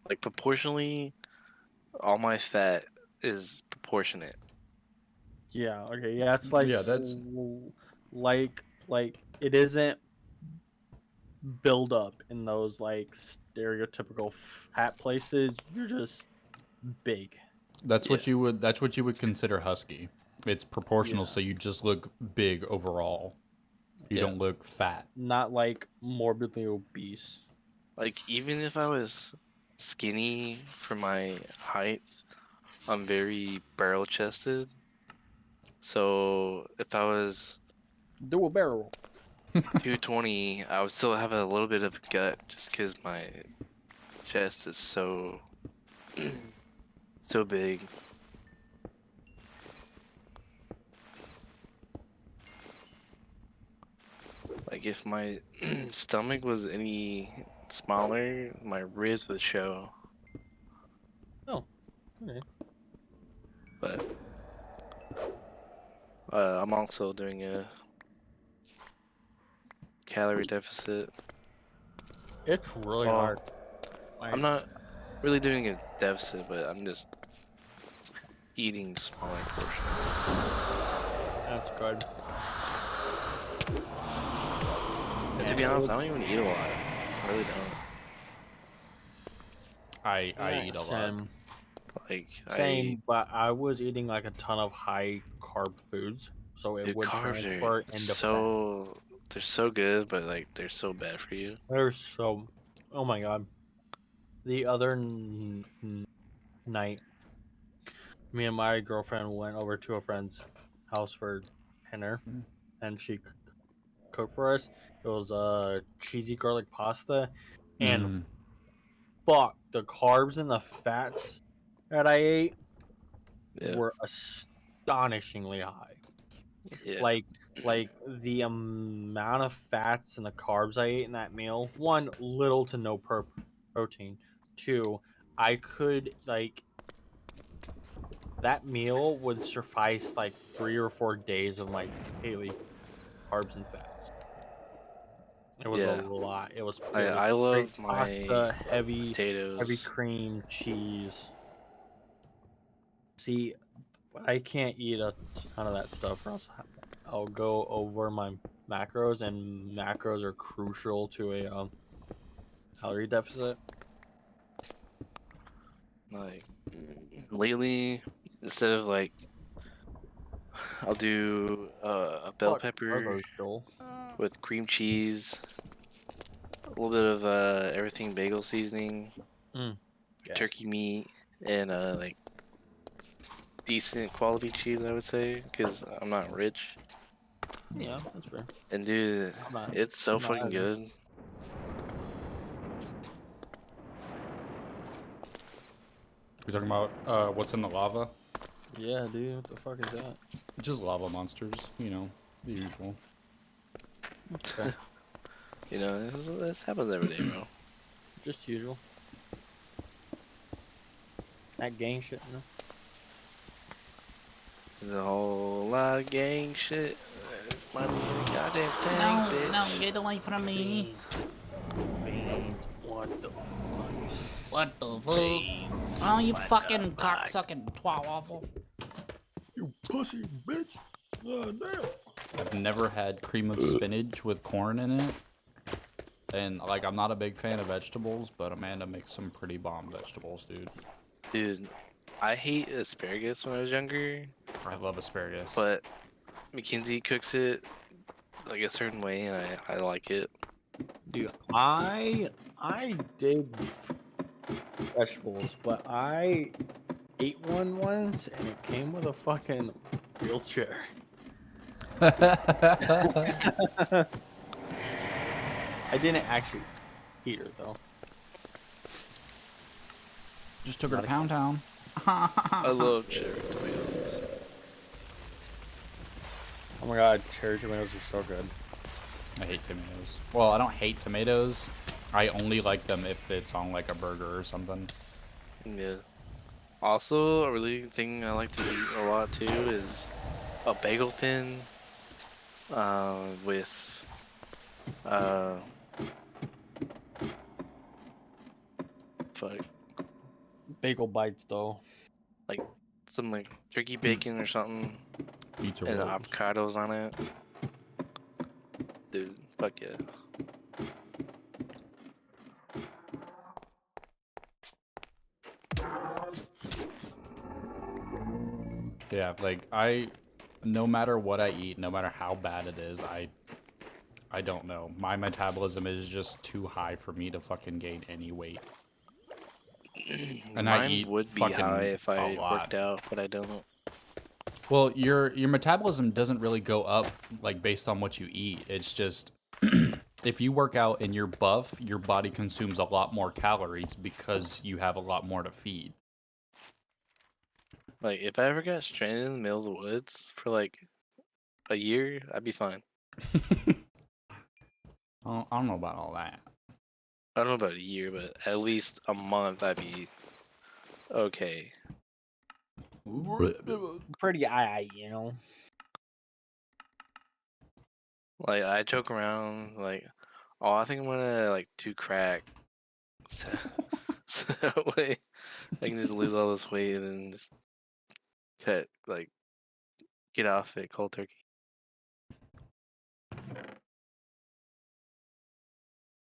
Like proportionally, all my fat is proportionate. Yeah. Okay. Yeah. It's like Yeah, that's like it isn't build up in those like stereotypical fat places. You're just big. that's what Yeah. you would consider husky. It's proportional, Yeah. so you just look big overall. You Yeah. don't look fat. Not like morbidly obese. Like even if I was skinny for my height, I'm very barrel chested. So if I was Do a barrel. 220, I would still have a little bit of gut just because my chest is so so big. Like if my stomach was any smaller, my ribs would show. Oh. Okay. But I'm also doing a calorie deficit. It's really Well, hard. I'm not really doing a deficit, but I'm just eating smaller portions. That's good. And to be honest, I don't even eat a lot. I really don't. I eat a lot. Like Same, but I was eating like a ton of high carb foods, so it dude, would carbs transfer are into fat. so they're so good, but like they're so bad for you. They're so. Oh my god. The other night, me and my girlfriend went over to a friend's house for dinner, and she cooked for us. It was cheesy garlic pasta, and fuck, the carbs and the fats that I ate Yeah. were astonishingly high. Yeah. Like the amount of fats and the carbs I ate in that meal. One, little to no protein. Two, I could like that meal would suffice like 3 or 4 days of my daily carbs and fats. It was a Yeah. lot. It was I straight love my pasta, heavy potatoes. cream, cheese. See, I can't eat a ton of that stuff, or else I'll go over my macros, and macros are crucial to a calorie deficit. Like lately, instead of like, I'll do a bell What are pepper those, Joel? with cream cheese, a little bit of everything bagel seasoning, Yes. turkey meat, and like decent quality cheese, I would say, because I'm not rich. Yeah, that's fair. And dude, it's so fucking either. good. You're talking about what's in the lava? Yeah, dude, what the fuck is that? Just lava monsters, you know, the usual. Okay. You know, this happens every day, bro. Just usual. That gang shit, you know? There's a whole lot of gang shit. Money in a goddamn thing, bitch. No, get away from me. Beans, what the fuck? What the fuck? Oh, you fucking cocksucking twat waffle. You pussy bitch! Damn. I've never had cream of spinach with corn in it. And, like, I'm not a big fan of vegetables, but Amanda makes some pretty bomb vegetables, dude. Dude, I hate asparagus when I was younger. I love asparagus. But Mackenzie cooks it like a certain way, and I like it. Dude, I dig vegetables, but I ate one once and it came with a fucking wheelchair. I didn't actually eat her though. Just took her to Pound Town. I love cherry tomatoes. Oh my god, cherry tomatoes are so good. I hate tomatoes. Well, I don't hate tomatoes. I only like them if it's on like a burger or something. Yeah. Also, a really thing I like to eat a lot too is a bagel thin with fuck, Bagel bites though. like some like turkey bacon or something, Pizza and the rolls. avocados on it. Dude, fuck yeah. Yeah, like no matter what I eat, no matter how bad it is, I don't know. My metabolism is just too high for me to fucking gain any weight. And I Mine eat would be high fucking if a I lot. worked out, but I don't. Well, your metabolism doesn't really go up like based on what you eat. It's just if you work out and you're buff, your body consumes a lot more calories because you have a lot more to feed. Like, if I ever got stranded in the middle of the woods for like a year, I'd be fine. I don't know about all that. I don't know about a year, but at least a month, I'd be okay. Pretty you know. Like, I joke around, like, oh, I think I'm gonna like do crack, so that way I can just lose all this weight and then just get off it cold turkey.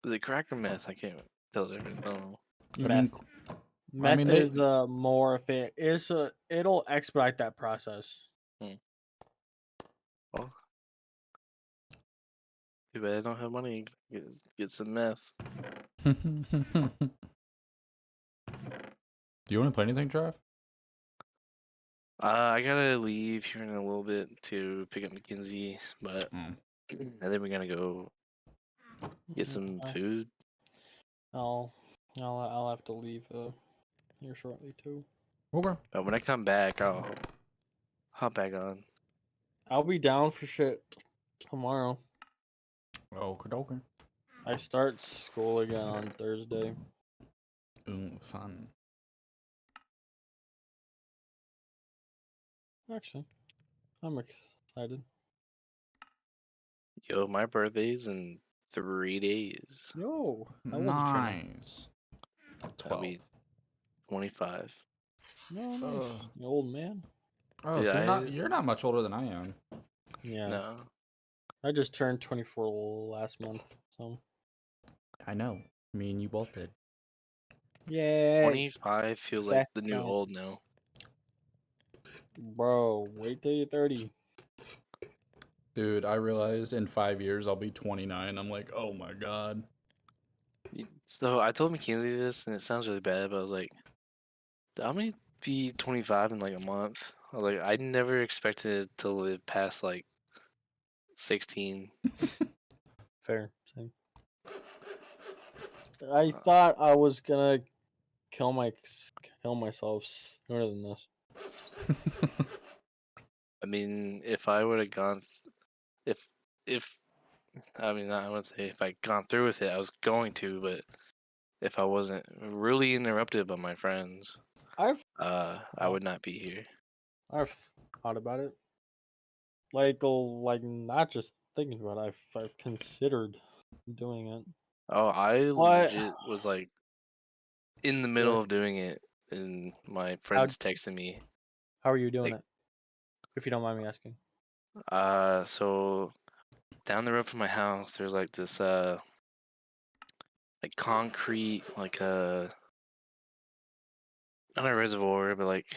Is it crack or meth? I can't tell the difference. No. Meth. I mean, Meth is more if it is it'll expedite that process. Well, too bad I don't have money. Get some meth. Do you want to play anything, Trav? I gotta leave here in a little bit to pick up Mackenzie, but and then we're gonna go get some food. I'll have to leave here shortly too. Okay. But when I come back, I'll hop back on. I'll be down for shit tomorrow. Okay. I start school again on Thursday. Ooh, fun. Actually, I'm excited. Yo, my birthday's in 3 days. Yo, how old is Trina? Nice. I'll be 25. No, nice. You old man. Oh, Dude, so you're not much older than I am. Yeah. No. I just turned 24 last month, so. I know. Me and you both did. Yay. 25 feels like the new Second. old now. Bro, wait till you're 30. Dude, I realized in 5 years I'll be 29. I'm like, oh my god. So I told Mackenzie this, and it sounds really bad, but I was like, I'm gonna be 25 in like a month. Like, I never expected to live past like 16. Fair. Same. I thought I was gonna kill myself sooner than this. I mean, if I would have gone, if I mean, I would say if I gone through with it, I was going to, but if I wasn't really interrupted by my friends, I would not be here. I've thought about it. Like not just thinking about it. I've considered doing it. Oh, I legit was like in the middle of doing it, and my friends texted me. How are you doing it? If you don't mind me asking. So down the road from my house, there's like this like concrete, like not a reservoir, but like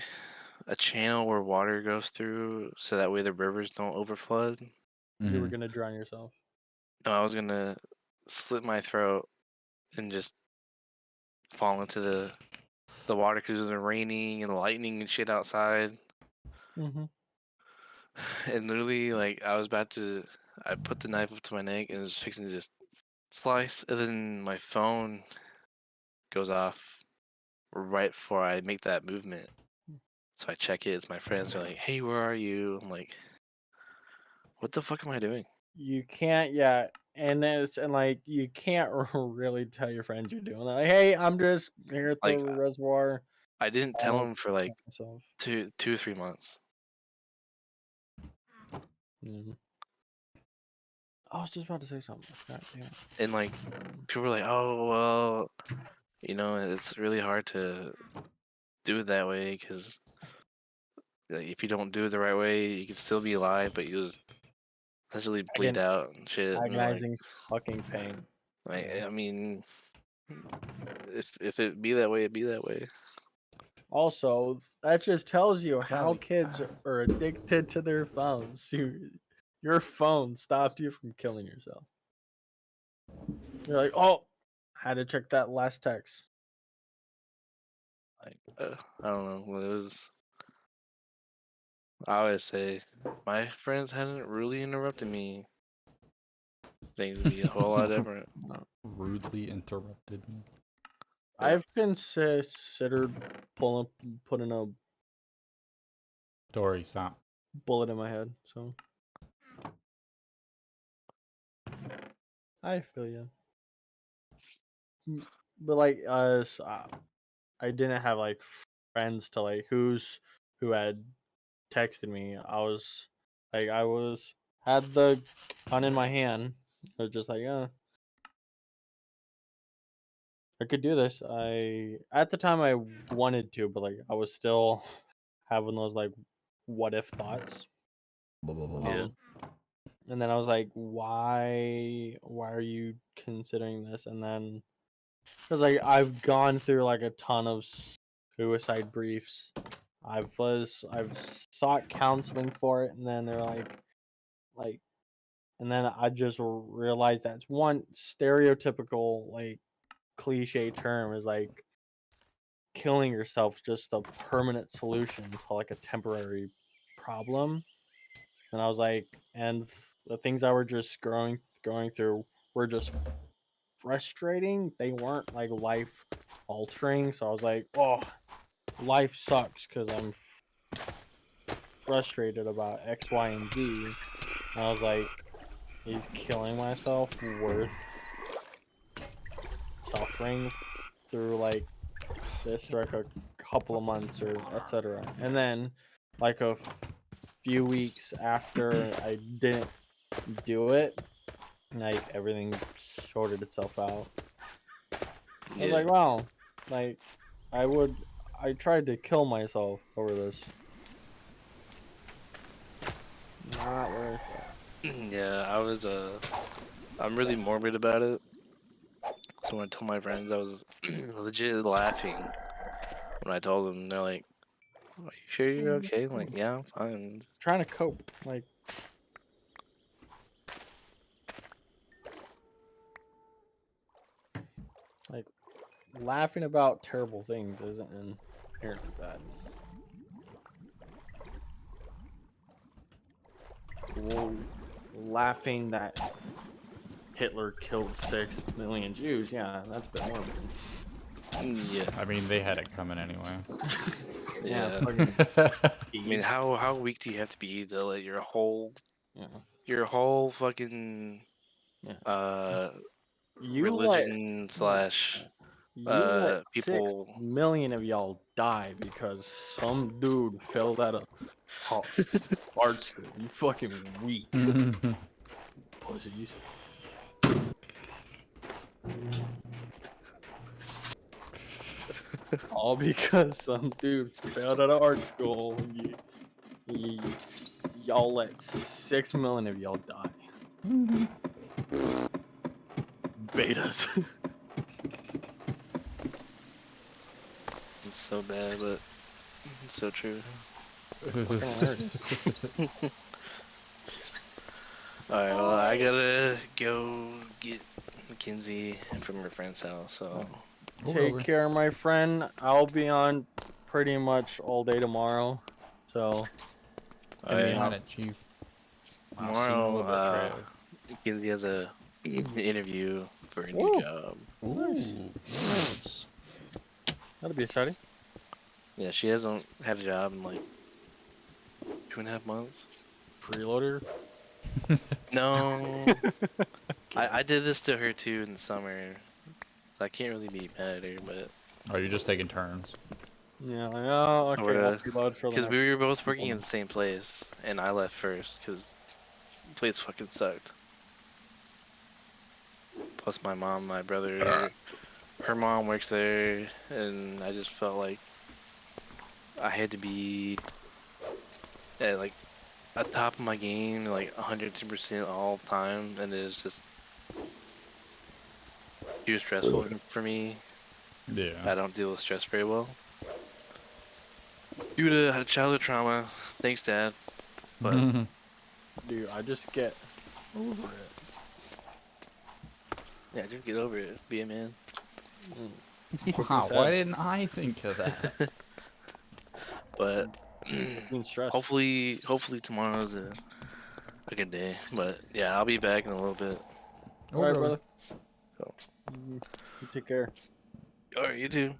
a channel where water goes through, so that way the rivers don't overflood. You were gonna drown yourself. No, I was gonna slit my throat and just fall into the water because it was raining and lightning and shit outside. Mm-hmm. And literally, like, I put the knife up to my neck and was fixing to just slice, and then my phone goes off right before I make that movement. So I check it. It's my friends. They're like, "Hey, where are you?" I'm like, What the fuck am I doing? You can't, yeah, and like you can't really tell your friends you're doing that. Like, hey, I'm just here at the Like, reservoir. I didn't tell him for like Myself. 2 or 3 months. I was just about to say something. God damn. And like people were like, "Oh well, you know, it's really hard to do it that way because like, if you don't do it the right way, you can still be alive, but you just essentially bleed out and shit." And Agonizing fucking pain. like, Yeah. I mean, if it be that way, it be that way. Also, that just tells you how kids are addicted to their phones. Your phone stopped you from killing yourself. You're like, oh, had to check that last text. Like, I don't know. Well, it was. I always say, my friends hadn't really interrupted me. Things would be a whole lot different. Rudely interrupted. I've considered putting a Dory, stop. bullet in my head. So I feel you. But like I didn't have like friends to like who had texted me. I had the gun in my hand. I was just like, I could do this. At the time I wanted to, but like I was still having those like what if thoughts. Yeah. And then I was like, why are you considering this? And then because like I've gone through like a ton of suicide briefs. I've sought counseling for it, and then they're like, and then I just realized that's one stereotypical like cliche term is like killing yourself just a permanent solution to like a temporary problem. And I was like, and the things I were just going through were just frustrating. They weren't like life altering. So I was like, oh, life sucks because I'm frustrated about X, Y, and Z. And I was like, is killing myself worth suffering through like this for like a couple of months or etc. And then like a few weeks after I didn't do it, like everything sorted itself out. I was like, wow, like I tried to kill myself over this. Not worth it. Yeah, I'm really morbid about it. So when I told my friends, I was legit laughing when I told them. They're like, "Are you sure you're okay?" I'm like, "Yeah, I'm fine." Trying to cope, like laughing about terrible things isn't inherently bad. Well, laughing that Hitler killed 6 million Jews, yeah, that's a bit morbid. Yeah. I mean, they had it coming anyway. Yeah. I mean, how weak do you have to be to let your whole fucking religion slash people 6 million of y'all die because some dude failed at a art school. You fucking weak. Pussies. All because some dude failed at an art school. Y'all let 6 million of y'all die. Betas. It's so bad, but it's so true. Alright, well, I gotta go get Mackenzie from her friend's house, so... Take care, my friend. I'll be on pretty much all day tomorrow, so... Chief. Tomorrow, Mackenzie has a interview for a new job. Ooh, nice. That'll be exciting. Yeah, she hasn't had a job in like 2.5 months. Freeloader? No. I did this to her too in the summer. So I can't really be mad at her, but. Are you just taking turns? Yeah, like, oh, okay, I'll preload for the Because next we were both working in couple the same place, and I left first because the place fucking sucked. Plus, my mom, my brother, her mom works there, and I just felt like I had to be at like at top of my game, like 110% all the time, and it's just too stressful for me. Yeah. I don't deal with stress very well due to childhood trauma. Thanks, Dad. But Dude, I just get over it. yeah, just get over it. Be a man. Wow, why didn't I think of that? But Being stressed. hopefully tomorrow's a good day. But yeah, I'll be back in a little bit. Oh, Alright, brother. brother. You take care. Alright, you too.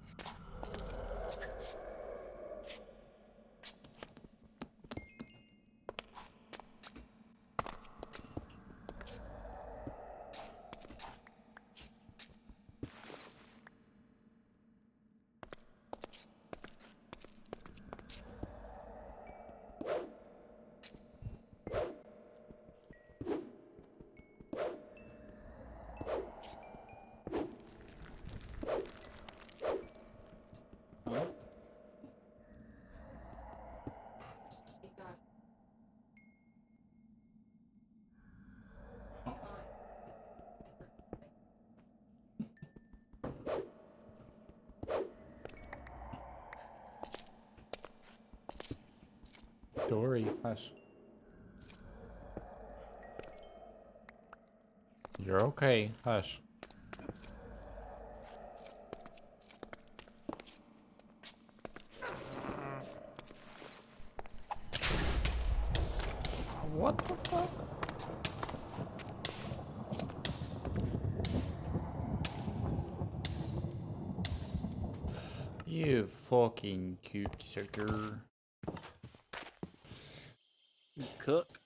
Dory, hush. You're okay, hush. What the fuck? You fucking cook sucker. Cook.